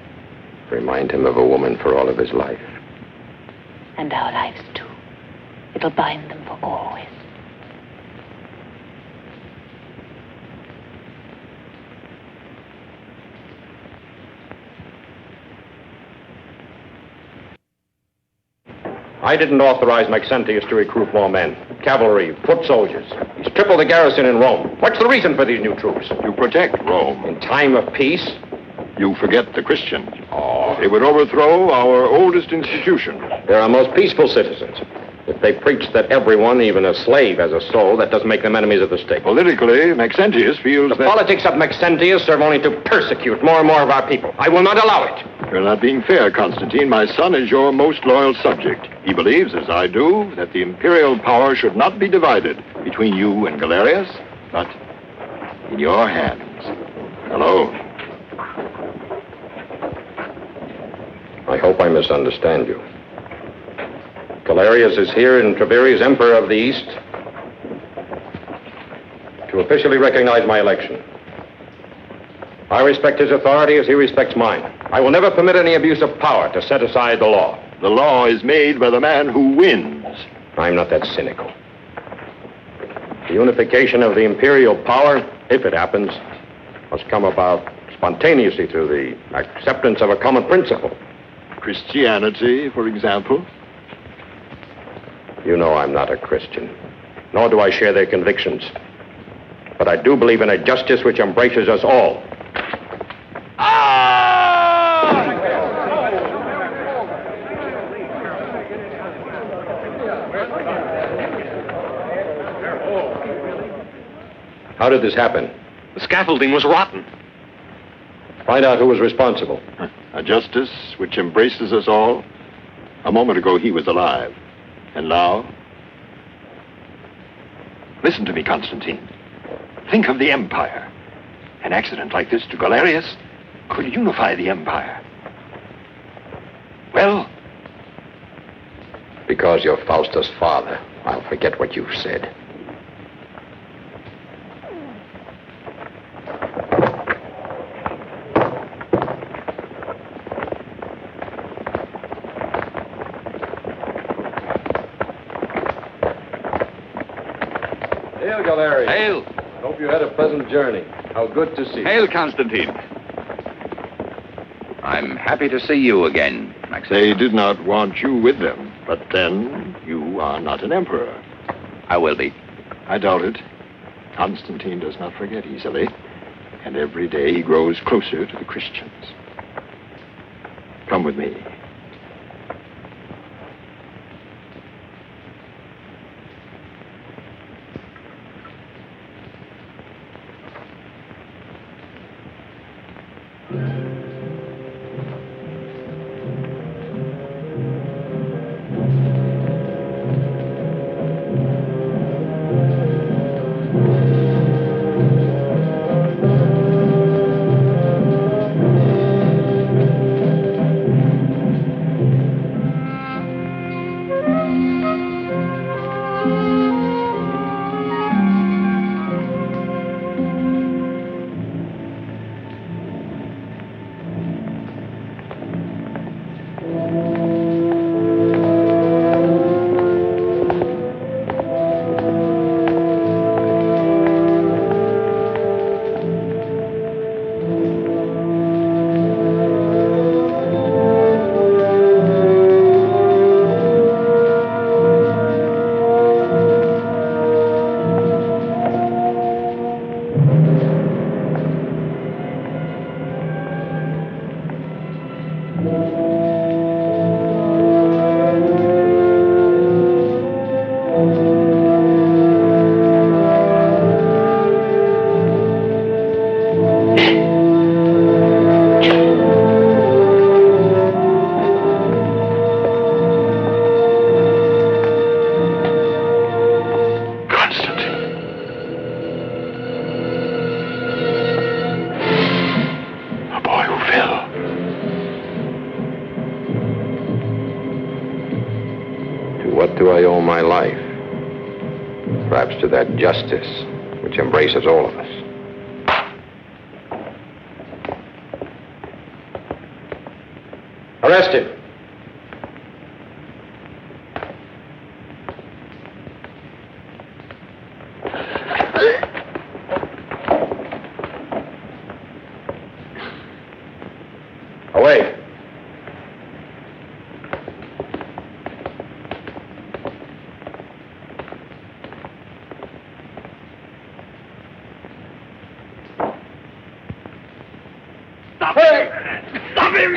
remind him of a woman for all of his life. And our lives too. It'll bind them for always. I didn't authorize Maxentius to recruit more men, cavalry, foot soldiers. He's tripled the garrison in Rome. What's the reason for these new troops? To protect Rome. In time of peace? You forget the Christians. Oh. They would overthrow our oldest institution. They're our most peaceful citizens. If they preach that everyone, even a slave, has a soul, that doesn't make them enemies of the state. Politically, Maxentius feels the politics of Maxentius serve only to persecute more and more of our people. I will not allow it. You're not being fair, Constantine. My son is your most loyal subject. He believes, as I do, that the imperial power should not be divided between you and Galerius, but in your hands alone. I hope I misunderstand you. Galerius is here in Tiberias, Emperor of the East, to officially recognize my election. I respect his authority as he respects mine. I will never permit any abuse of power to set aside the law. The law is made by the man who wins. I'm not that cynical. The unification of the imperial power, if it happens, must come about spontaneously through the acceptance of a common principle. Christianity, for example? You know I'm not a Christian, nor do I share their convictions. But I do believe in a justice which embraces us all. How did this happen? The scaffolding was rotten. Find out who was responsible. A justice which embraces us all. A moment ago, he was alive. And now? Listen to me, Constantine. Think of the Empire. An accident like this to Galerius could unify the Empire. Well? Because you're Fausta's father, I'll forget what you've said. Hail, Galerius. Hail. I hope you had a pleasant journey. How good to see you. Hail, Constantine. I'm happy to see you again, Maximian. They did not want you with them, but then you are not an emperor. I will be. I doubt it. Constantine does not forget easily, and every day he grows closer to the Christians. Come with me. my life. Perhaps to that justice which embraces all of us. Arrest him. Away. Stop him! Stop him!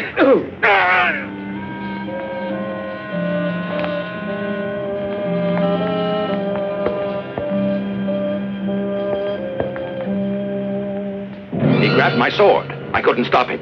He grabbed my sword. I couldn't stop him.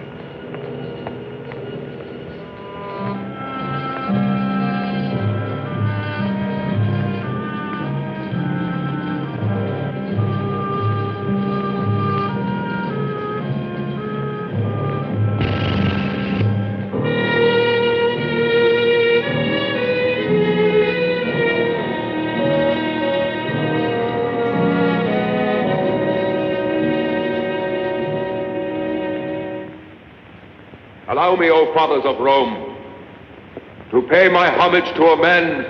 Allow me, O fathers of Rome, to pay my homage to a man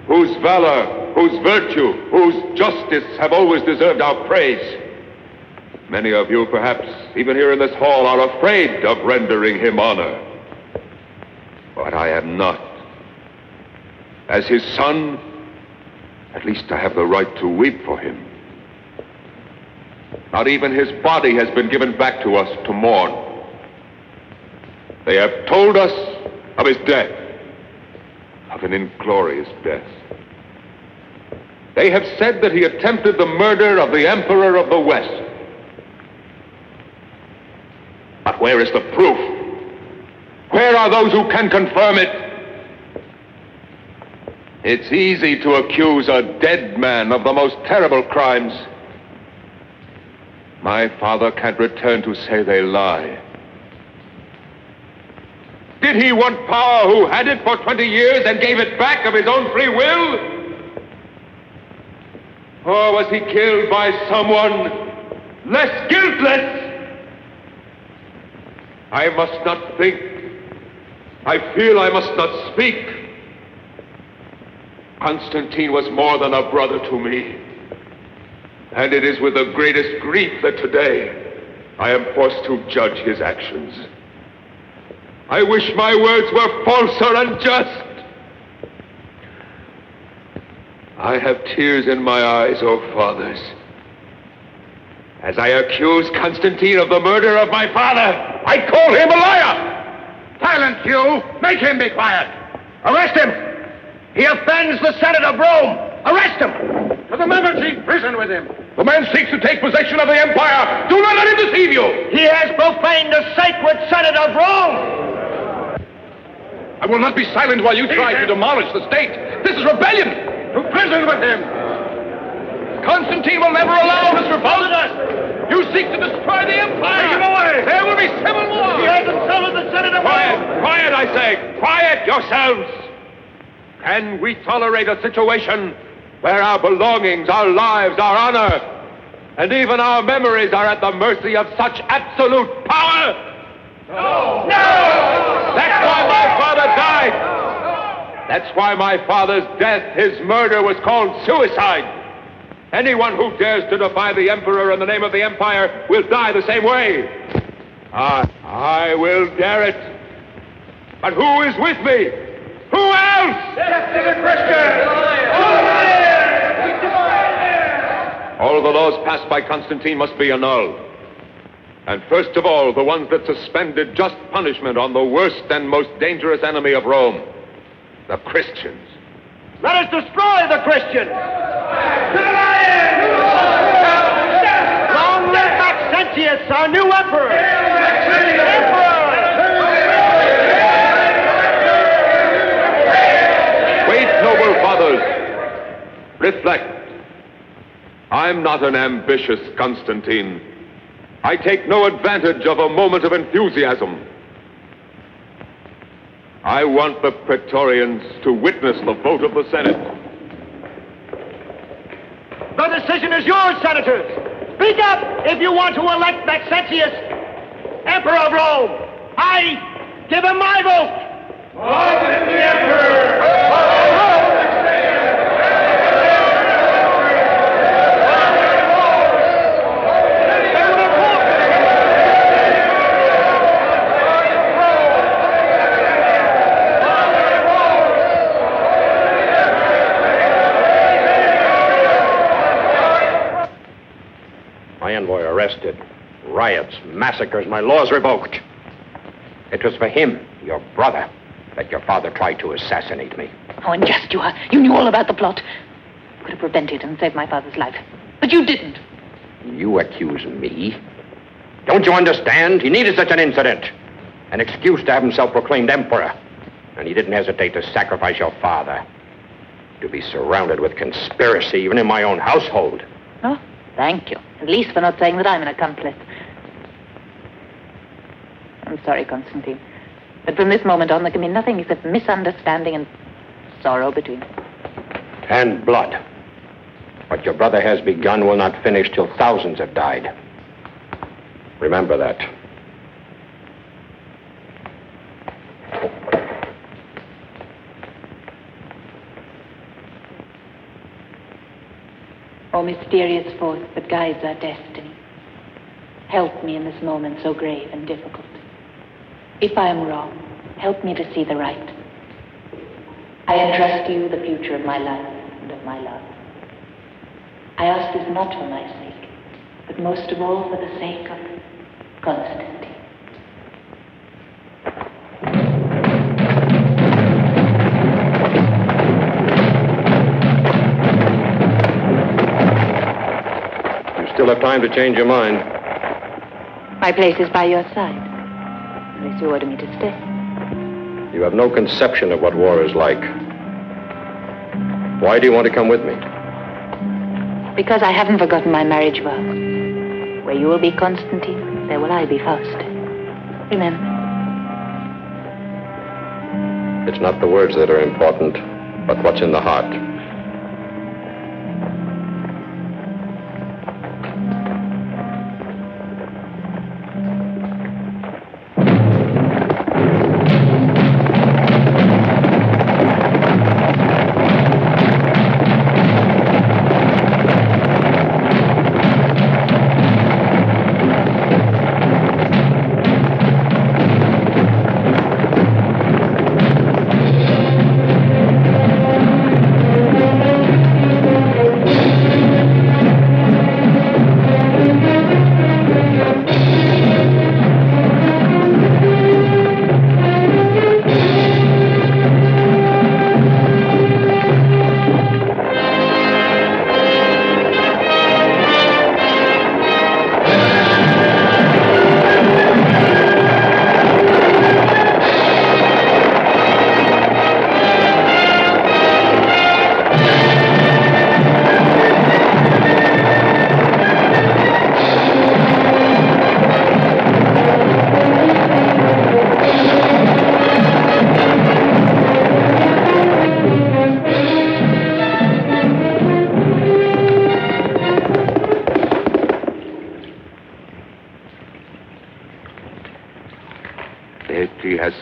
whose valor, whose virtue, whose justice have always deserved our praise. Many of you, perhaps, even here in this hall, are afraid of rendering him honor. But I am not. As his son, at least I have the right to weep for him. Not even his body has been given back to us to mourn. They have told us of his death, of an inglorious death. They have said that he attempted the murder of the Emperor of the West. But where is the proof? Where are those who can confirm it? It's easy to accuse a dead man of the most terrible crimes. My father can't return to say they lie. Did he want power who had it for 20 years and gave it back of his own free will? Or was he killed by someone less guiltless? I must not think. I feel I must not speak. Constantine was more than a brother to me. And it is with the greatest grief that today I am forced to judge his actions. I wish my words were falser and just. I have tears in my eyes, O fathers, as I accuse Constantine of the murder of my father. I call him a liar! Silence, you! Make him be quiet! Arrest him! He offends the Senate of Rome! Arrest him! To the member-chief prison with him! The man seeks to take possession of the empire. Do not let him deceive you. He has profaned the sacred Senate of Rome! I will not be silent while you try to demolish the state. This is rebellion. To prison with him! Constantine will never allow this revolt. You seek to destroy the empire. Take him away! There will be civil war. He has insulted the Senate of Quiet! Rome! Quiet, I say! Quiet yourselves! Can we tolerate a situation where our belongings, our lives, our honor, and even our memories are at the mercy of such absolute power? No! No! That's why my father died! That's why my father's death, his murder, was called suicide. Anyone who dares to defy the emperor in the name of the empire will die the same way. I will dare it. But who is with me? Who else? Death to the Christians! All the laws passed by Constantine must be annulled. And first of all, the ones that suspended just punishment on the worst and most dangerous enemy of Rome, the Christians. Let us destroy the Christians! Long live Maxentius, our new emperor! Wait, noble fathers. Reflect. I'm not an ambitious Constantine. I take no advantage of a moment of enthusiasm. I want the Praetorians to witness the vote of the Senate. The decision is yours, senators. Speak up if you want to elect Maxentius Emperor of Rome. I give him my vote. Long live the Emperor! My envoy arrested. Riots, massacres, my laws revoked. It was for him, your brother, that your father tried to assassinate me. How unjust you are. You knew all about the plot. You could have prevented and saved my father's life. But you didn't. You accuse me? Don't you understand? He needed such an incident. An excuse to have himself proclaimed emperor. And he didn't hesitate to sacrifice your father. To be surrounded with conspiracy, even in my own household. Oh, thank you. At least for not saying that I'm an accomplice. I'm sorry, Constantine. But from this moment on, there can be nothing except misunderstanding and sorrow between us. And blood. What your brother has begun will not finish till thousands have died. Remember that. O mysterious force that guides our destiny, help me in this moment so grave and difficult. If I am wrong, help me to see the right. I entrust to you the future of my life and of my love. I ask this not for my sake, but most of all for the sake of Constantine. You still have time to change your mind. My place is by your side, unless you order me to stay. You have no conception of what war is like. Why do you want to come with me? Because I haven't forgotten my marriage vow. Where you will be Constantine, there will I be Fausta. Remember. It's not the words that are important, but what's in the heart.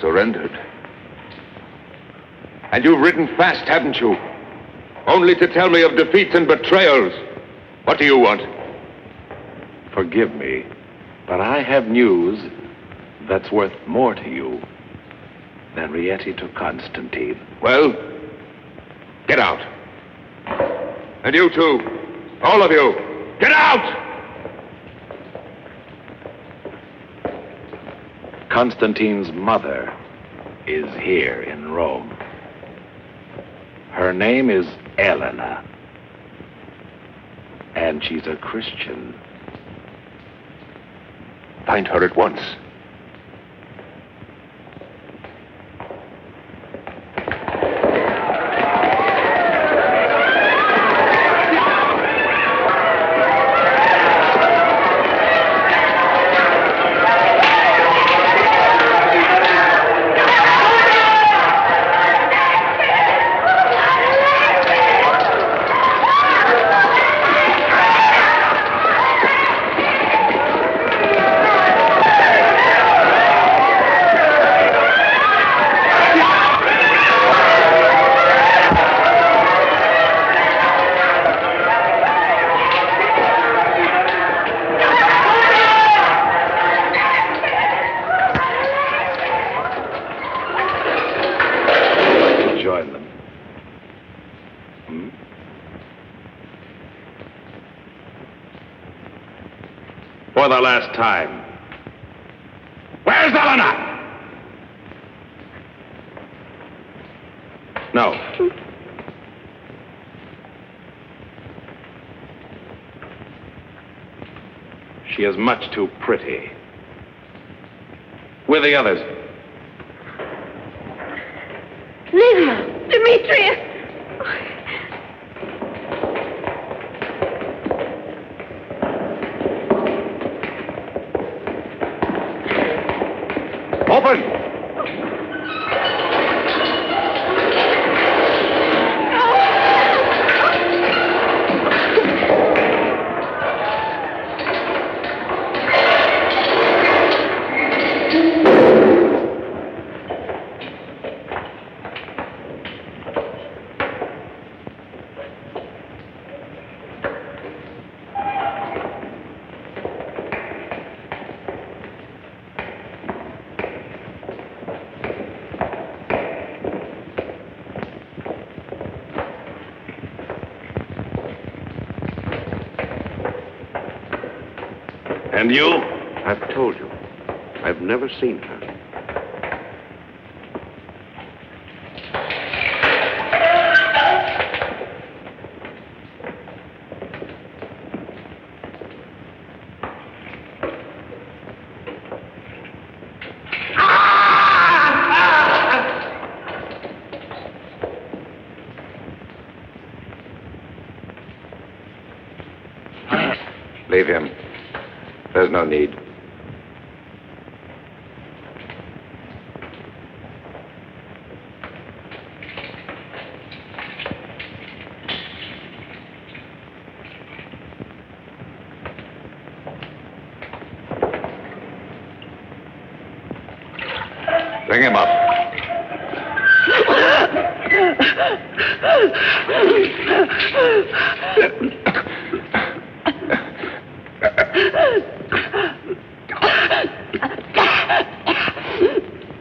Surrendered. And you've ridden fast, haven't you? Only to tell me of defeats and betrayals. What do you want? Forgive me, but I have news that's worth more to you than Rieti to Constantine. Well, get out. And you too. All of you. Get out! Constantine's mother is here in Rome. Her name is Helena. And she's a Christian. Find her at once. For the last time. Where's Helena? No. She is much too pretty. Where are the others? Livia! Demetrius! Open! And you? I've told you. I've never seen her. Leave him. There's no need. Bring him up.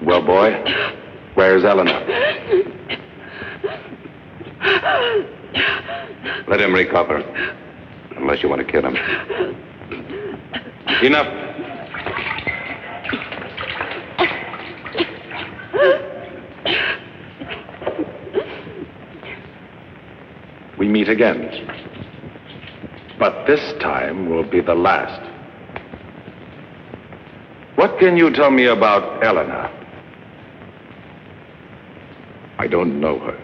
Well, boy, where's Helena? Let him recover, unless you want to kill him. Enough. We meet again. But this time will be the last. What can you tell me about Helena? I don't know her.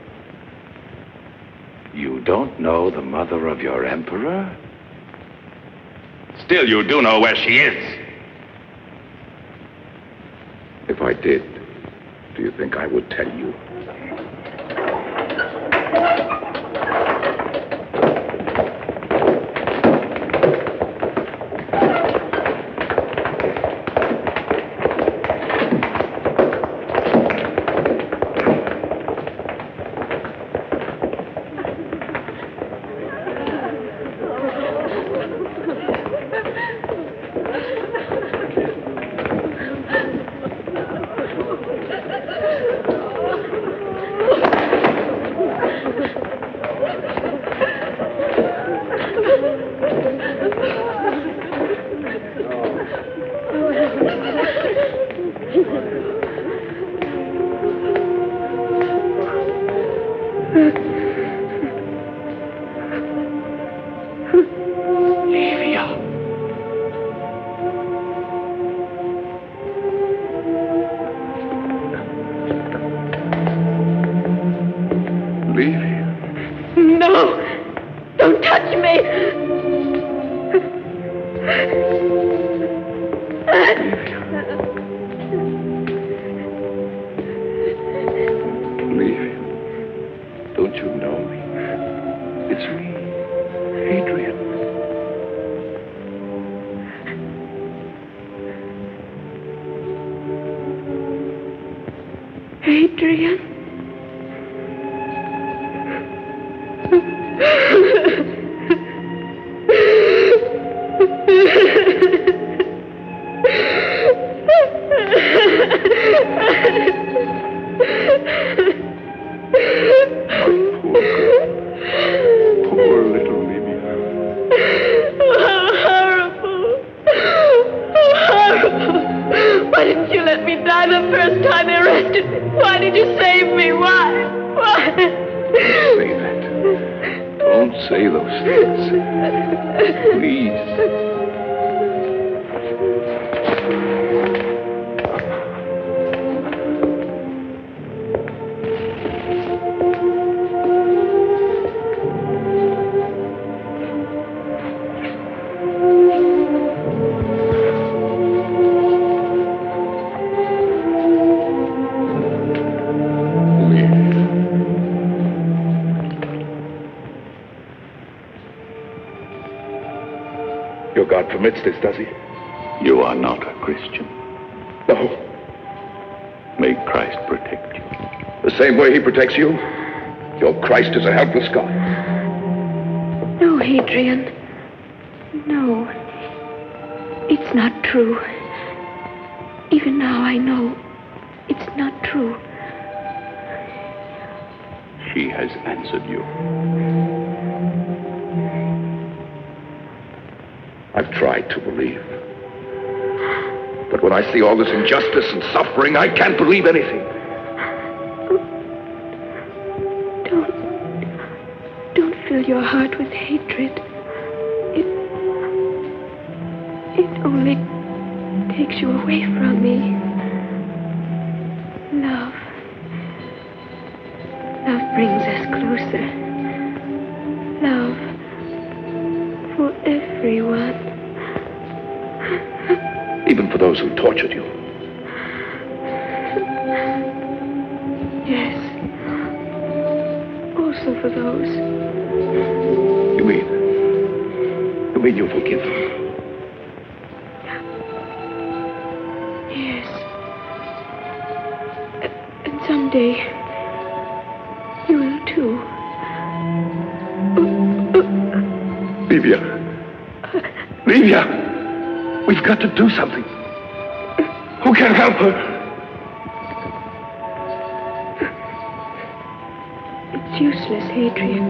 You don't know the mother of your emperor? Still, you do know where she is. If I did, do you think I would tell you? Poor Please. Your God permits this, does he? You are not a Christian. No. May Christ protect you. The same way he protects you? Your Christ is a helpless God. No, Hadrian. No. It's not true. Even now I know it's not true. She has answered you. I've tried to believe. But when I see all this injustice and suffering, I can't believe anything. Don't fill your heart with hatred. It only takes you away from me. Love. Love brings us closer. Love for everyone. Even for those who tortured you. Yes. Also for those. You mean you forgive them? Yes. And someday, you will too. Livia. Livia! We've got to do something. Who can help her? It's useless, Hadrian.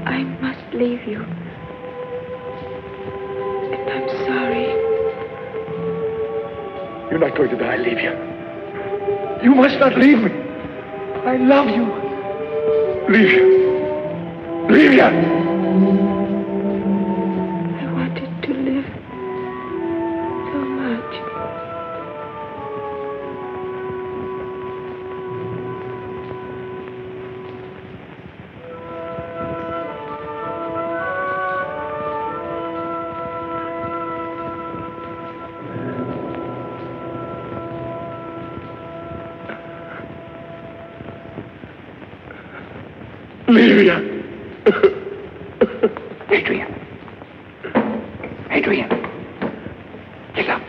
I must leave you. And I'm sorry. You're not going to die, Livia. You must not leave me. I love you. Livia. Livia! I wanted to live so much. Livia! Adrian. Adrian. Get up.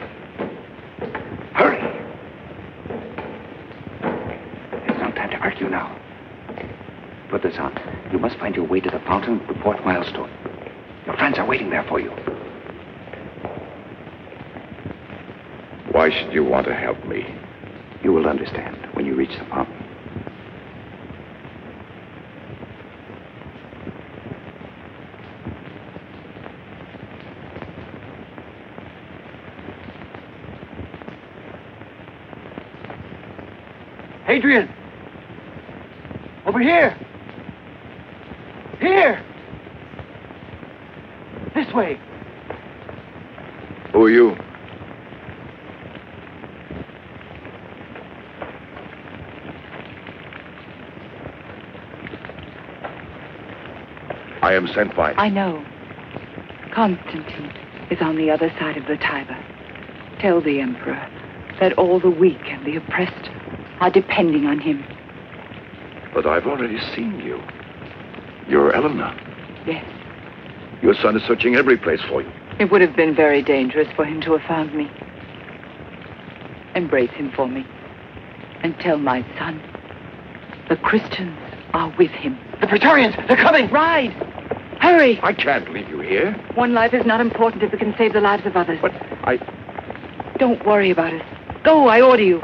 Hurry. There's no time to argue now. Put this on. You must find your way to the fountain with Fourth Milestone. Your friends are waiting there for you. Why should you want to help me? You will understand when you reach the fountain. Adrian! Over here! Here! This way! Who are you? I am sent by... I know. Constantine is on the other side of the Tiber. Tell the Emperor that all the weak and the oppressed are depending on him. But I've already seen you. You're Helena. Yes. Your son is searching every place for you. It would have been very dangerous for him to have found me. Embrace him for me. And tell my son, the Christians are with him. The Praetorians! They're coming! Ride! Hurry! I can't leave you here. One life is not important if it can save the lives of others. But I... Don't worry about us. Go, I order you.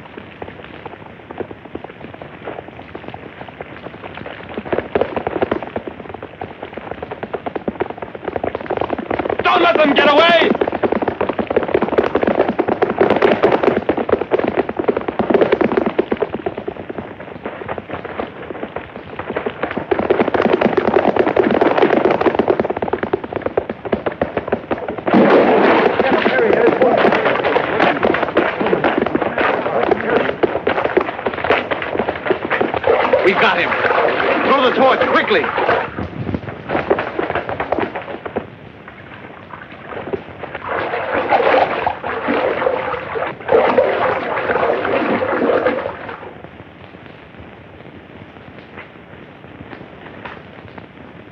Don't let them get away! got him. Throw the torch, quickly.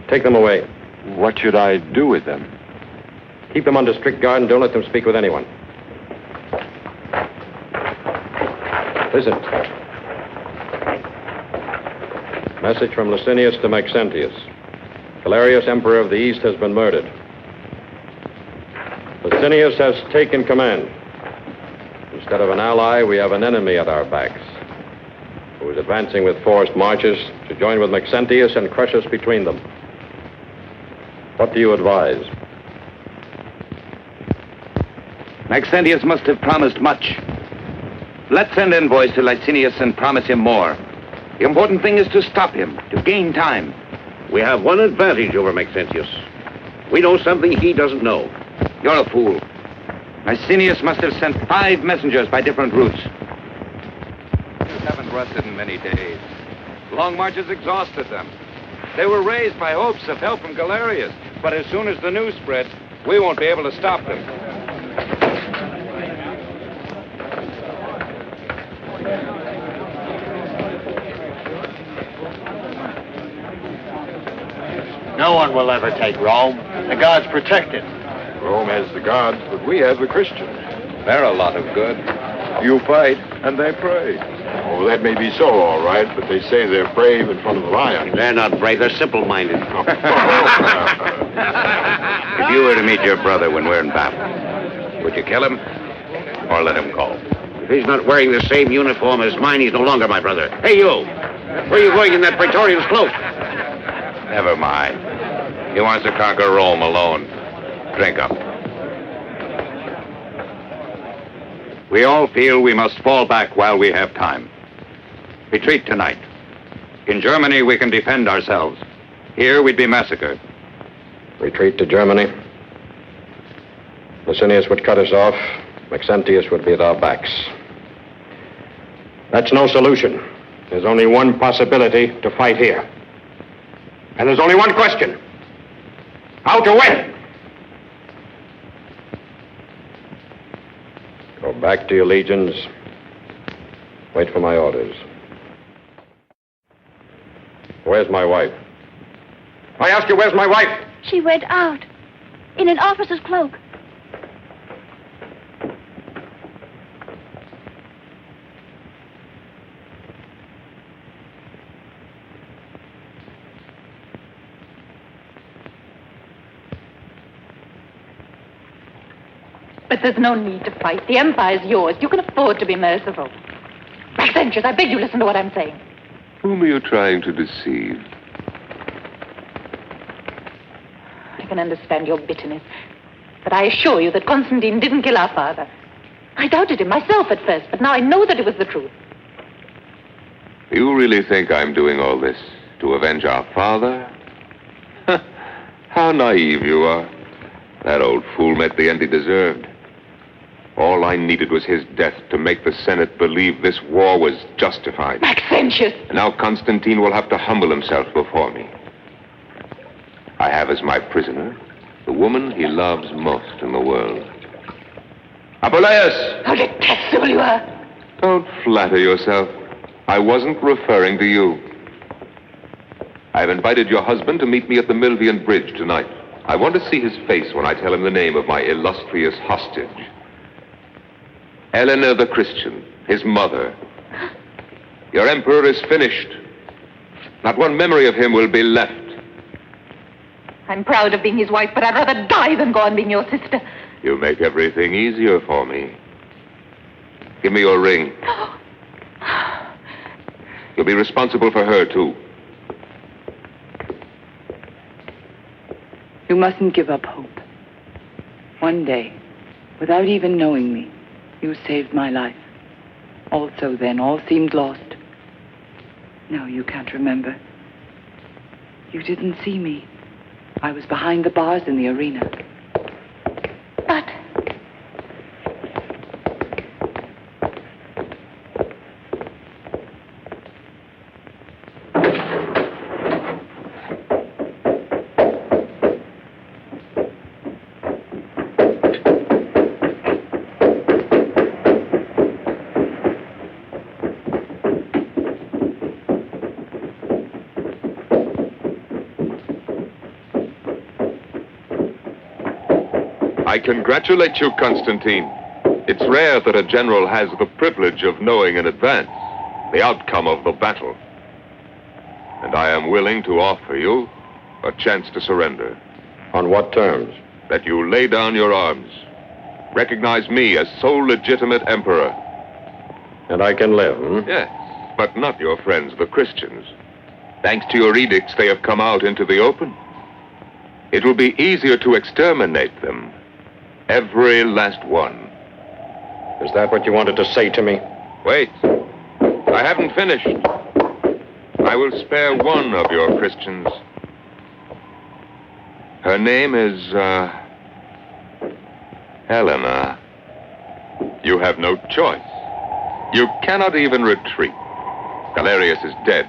Take them away. What should I do with them? Keep them under strict guard and don't let them speak with anyone. Listen. Message from Licinius to Maxentius. Galerius, Emperor of the East, has been murdered. Licinius has taken command. Instead of an ally, we have an enemy at our backs, who is advancing with forced marches to join with Maxentius and crush us between them. What do you advise? Maxentius must have promised much. Let's send envoys to Licinius and promise him more. The important thing is to stop him, to gain time. We have one advantage over Maxentius. We know something he doesn't know. You're a fool. Licinius must have sent 5 messengers by different routes. You haven't rested in many days. Long marches exhausted them. They were raised by hopes of help from Galerius, but as soon as the news spread, we won't be able to stop them. No one will ever take Rome. The gods protect it. Rome has the gods, but we have the Christians. They're a lot of good. You fight, and they pray. Oh, that may be so, all right, but they say they're brave in front of the lion. They're not brave, they're simple-minded. If you were to meet your brother when we're in battle, would you kill him or let him go? If he's not wearing the same uniform as mine, he's no longer my brother. Hey, you! Where are you going in that Praetorian's cloak? Never mind. He wants to conquer Rome alone. Drink up. We all feel we must fall back while we have time. Retreat tonight. In Germany, we can defend ourselves. Here, we'd be massacred. Retreat to Germany. Licinius would cut us off. Maxentius would be at our backs. That's no solution. There's only one possibility to fight here. And there's only one question. How to win? Go back to your legions. Wait for my orders. Where's my wife? I ask you, where's my wife? She went out in an officer's cloak. But there's no need to fight. The Empire's yours. You can afford to be merciful. Maxentius, I beg you listen to what I'm saying. Whom are you trying to deceive? I can understand your bitterness. But I assure you that Constantine didn't kill our father. I doubted him myself at first, but now I know that it was the truth. You really think I'm doing all this to avenge our father? How naive you are. That old fool met the end he deserved. All I needed was his death to make the Senate believe this war was justified. Maxentius! And now Constantine will have to humble himself before me. I have as my prisoner the woman he loves most in the world. Apuleius! How detestable you are! Don't flatter yourself. I wasn't referring to you. I've invited your husband to meet me at the Milvian Bridge tonight. I want to see his face when I tell him the name of my illustrious hostage. Helena the Christian, his mother. Your emperor is finished. Not one memory of him will be left. I'm proud of being his wife, but I'd rather die than go on being your sister. You make everything easier for me. Give me your ring. You'll be responsible for her, too. You mustn't give up hope. One day, without even knowing me, you saved my life. Also then, all seemed lost. No, you can't remember. You didn't see me. I was behind the bars in the arena. But... I congratulate you, Constantine. It's rare that a general has the privilege of knowing in advance the outcome of the battle. And I am willing to offer you a chance to surrender. On what terms? That you lay down your arms. Recognize me as sole legitimate emperor. And I can live, hmm? Yes, but not your friends, the Christians. Thanks to your edicts, they have come out into the open. It will be easier to exterminate them. Every last one. Is that what you wanted to say to me? Wait. I haven't finished. I will spare one of your Christians. Her name is, Helena. You have no choice. You cannot even retreat. Galerius is dead.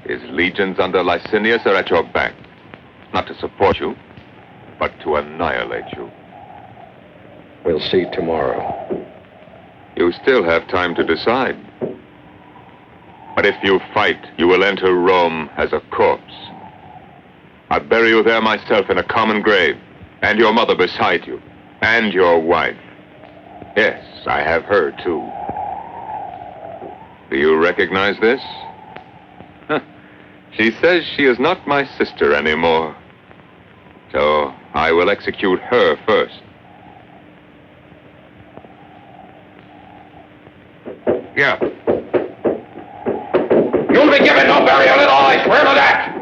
His legions under Licinius are at your back. Not to support you, but to annihilate you. We'll see tomorrow. You still have time to decide. But if you fight, you will enter Rome as a corpse. I'll bury you there myself in a common grave, and your mother beside you, and your wife. Yes, I have her too. Do you recognize this? She says she is not my sister anymore. So I will execute her first. Yeah. You'll be given no burial at all, I swear to that!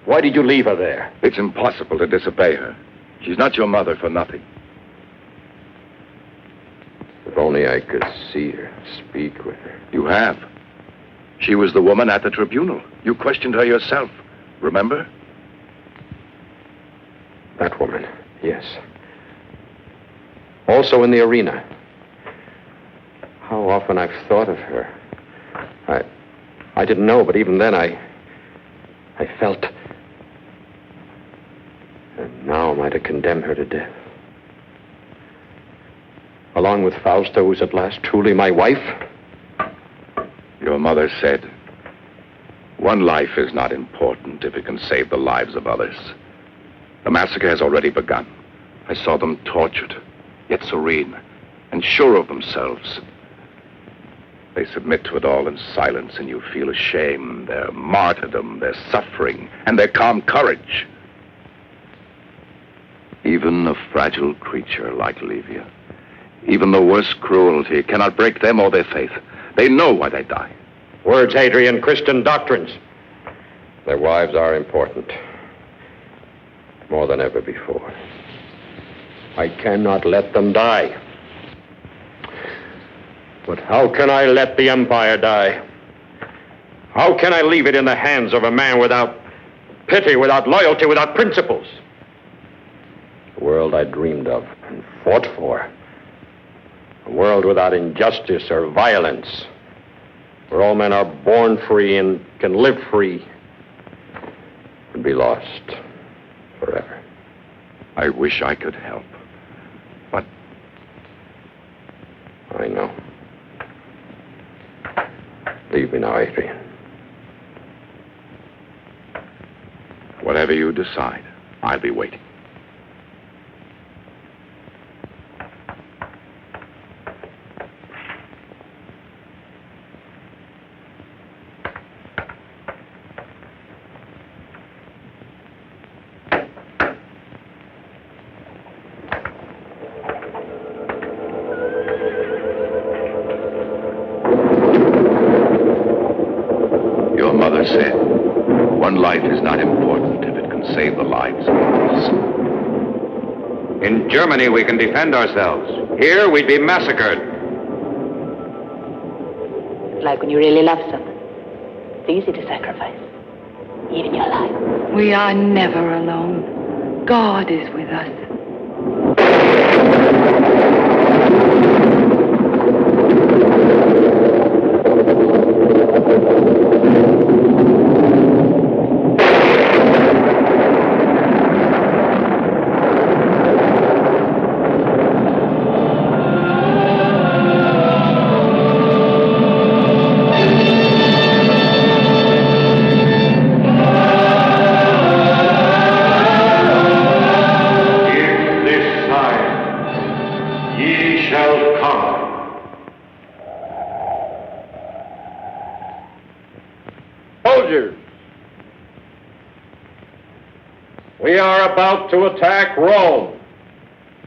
Why did you leave her there? It's impossible to disobey her. She's not your mother for nothing. If only I could see her, speak with her. You have. She was the woman at the tribunal. You questioned her yourself. Remember? That woman, yes. Also in the arena. How often I've thought of her. I didn't know, but even then I felt. And now am I to condemn her to death? Along with Fausta, who's at last truly my wife? Your mother said, one life is not important if it can save the lives of others. The massacre has already begun. I saw them tortured, yet serene, and sure of themselves. They submit to it all in silence, and you feel ashamed, their martyrdom, their suffering, and their calm courage. Even a fragile creature like Livia, even the worst cruelty, cannot break them or their faith. They know why they die. Words, Adrian, Christian doctrines. Their wives are important. More than ever before. I cannot let them die. But how can I let the empire die? How can I leave it in the hands of a man without pity, without loyalty, without principles? The world I dreamed of and fought for. A world without injustice or violence, where all men are born free and can live free, would be lost forever. I wish I could help, but... I know. Leave me now, Adrian. Whatever you decide, I'll be waiting. Said, one life is not important if it can save the lives of others. In Germany, we can defend ourselves. Here, we'd be massacred. It's like when you really love someone. It's easy to sacrifice, even your life. We are never alone. God is with us. soldiers. We are about to attack Rome.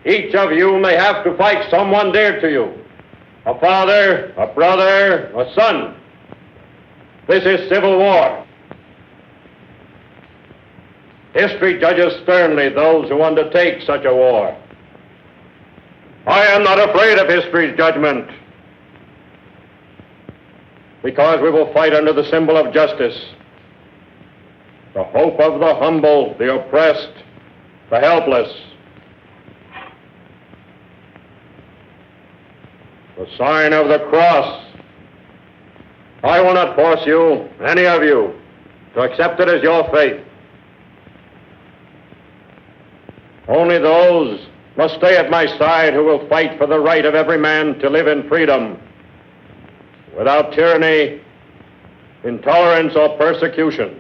Each of you may have to fight someone dear to you. A father, a brother, a son. This is civil war. History judges sternly those who undertake such a war. I am not afraid of history's judgment, because we will fight under the symbol of justice, the hope of the humble, the oppressed, the helpless, the sign of the cross. I will not force you, any of you, to accept it as your fate. Only those must stay at my side who will fight for the right of every man to live in freedom, without tyranny, intolerance, or persecution.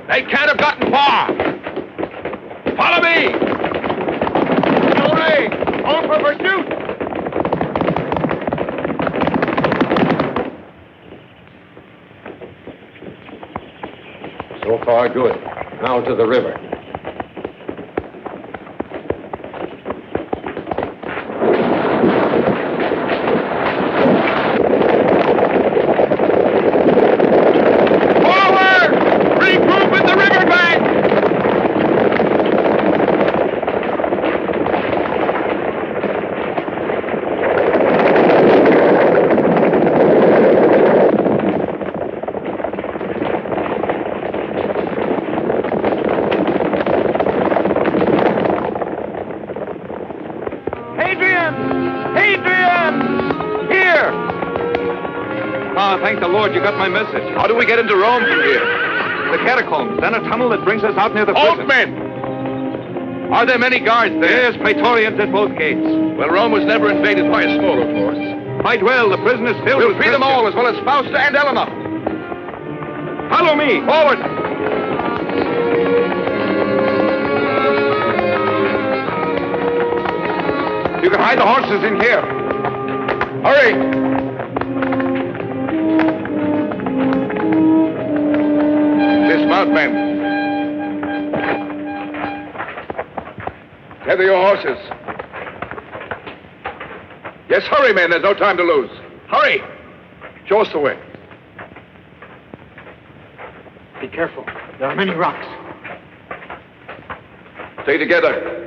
They can't have gotten far. Follow me. Hooray! On for pursuit. So far, good. Now to the river. Thank the Lord you got my message. How do we get into Rome from here? The catacombs, then a tunnel that brings us out near the prison. Halt, men! Are there many guards there? There's praetorians at both gates. Well, Rome was never invaded by a smaller force. Fight well. The prison is filled We'll with free them all, as well as Fausta and Helena. Follow me. Forward! You can hide the horses in here. Hurry! Dismount, men. Gather your horses. Yes, hurry, men. There's no time to lose. Hurry! Show us the way. Be careful. There are many rocks. Stay together.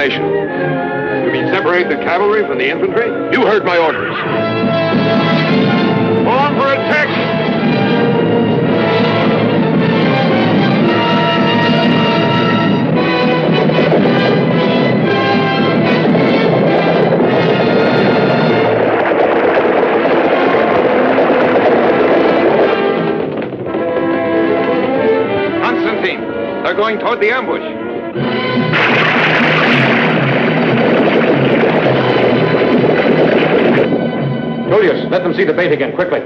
You mean separate the cavalry from the infantry? You heard my orders. On for attack! Constantine, they're going toward the ambush. Julius, let them see the bait again, quickly.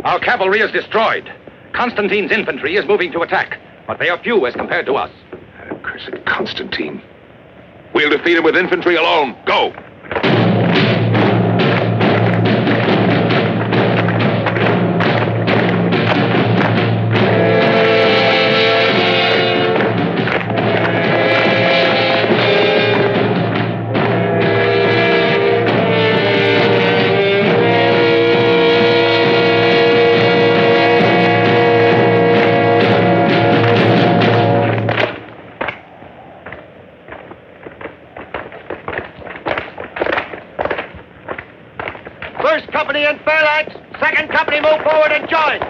Our cavalry is destroyed. Constantine's infantry is moving to attack, but they are few as compared to us. Accursed Constantine. We'll defeat him with infantry alone. Go! First company in phalanx. Second company move forward and join.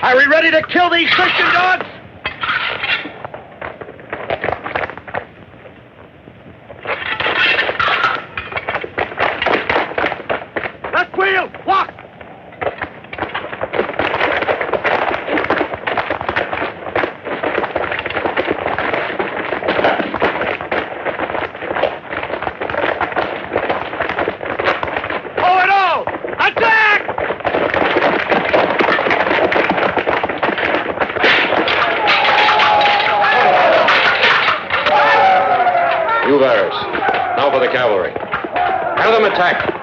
Are we ready to kill these Christian dogs? Left wheel, walk! Forward all! Attack! You bearers. Now for the cavalry. Have them attack.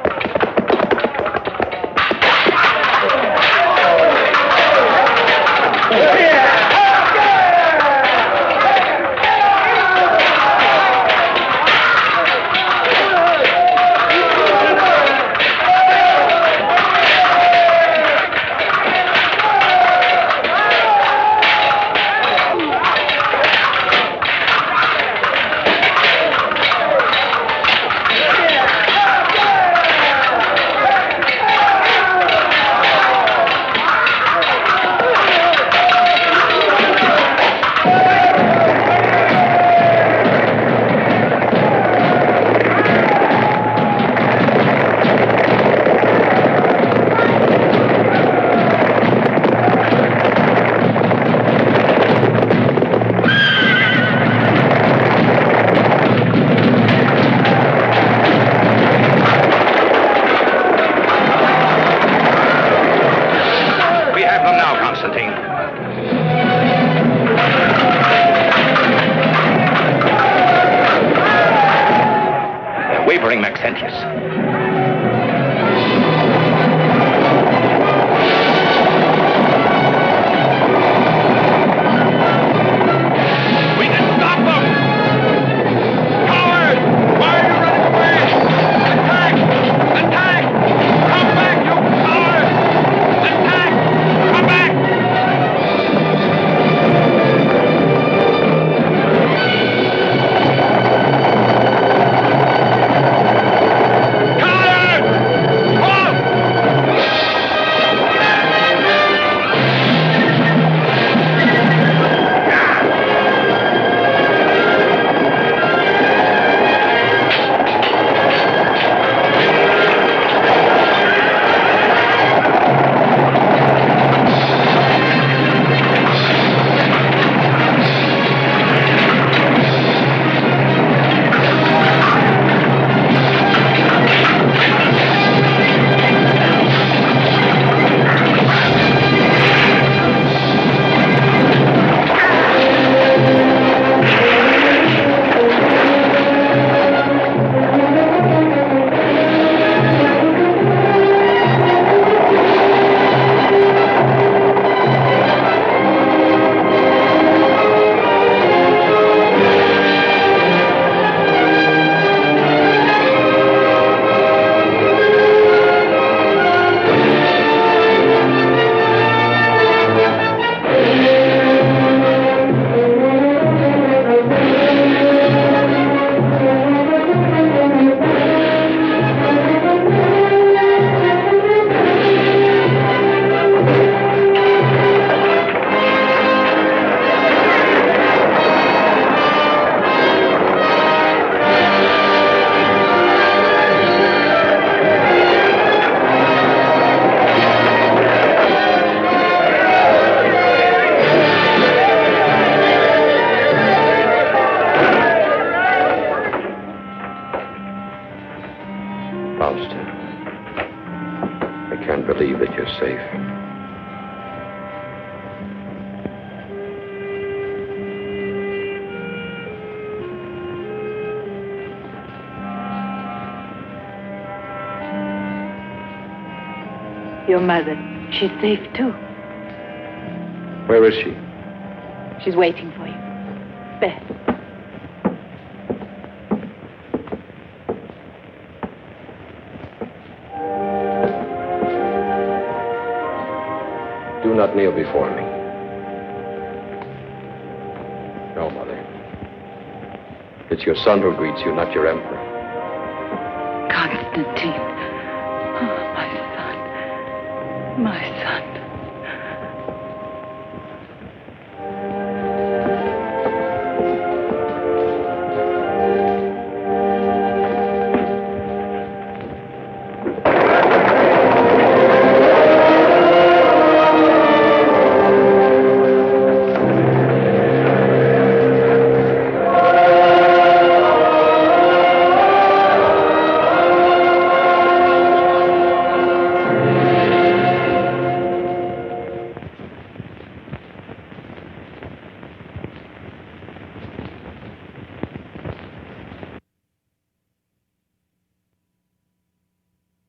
Maxentius. We can stop them! Cowards! Why are you running away? Attack! Attack! Come back, you cowards! Attack! Come back! that you're safe. Your mother, she's safe too. Where is she? She's waiting for you. Beth. Do not kneel before me. No, Mother. It's your son who greets you, not your emperor. Constantine. Oh, my son. My son.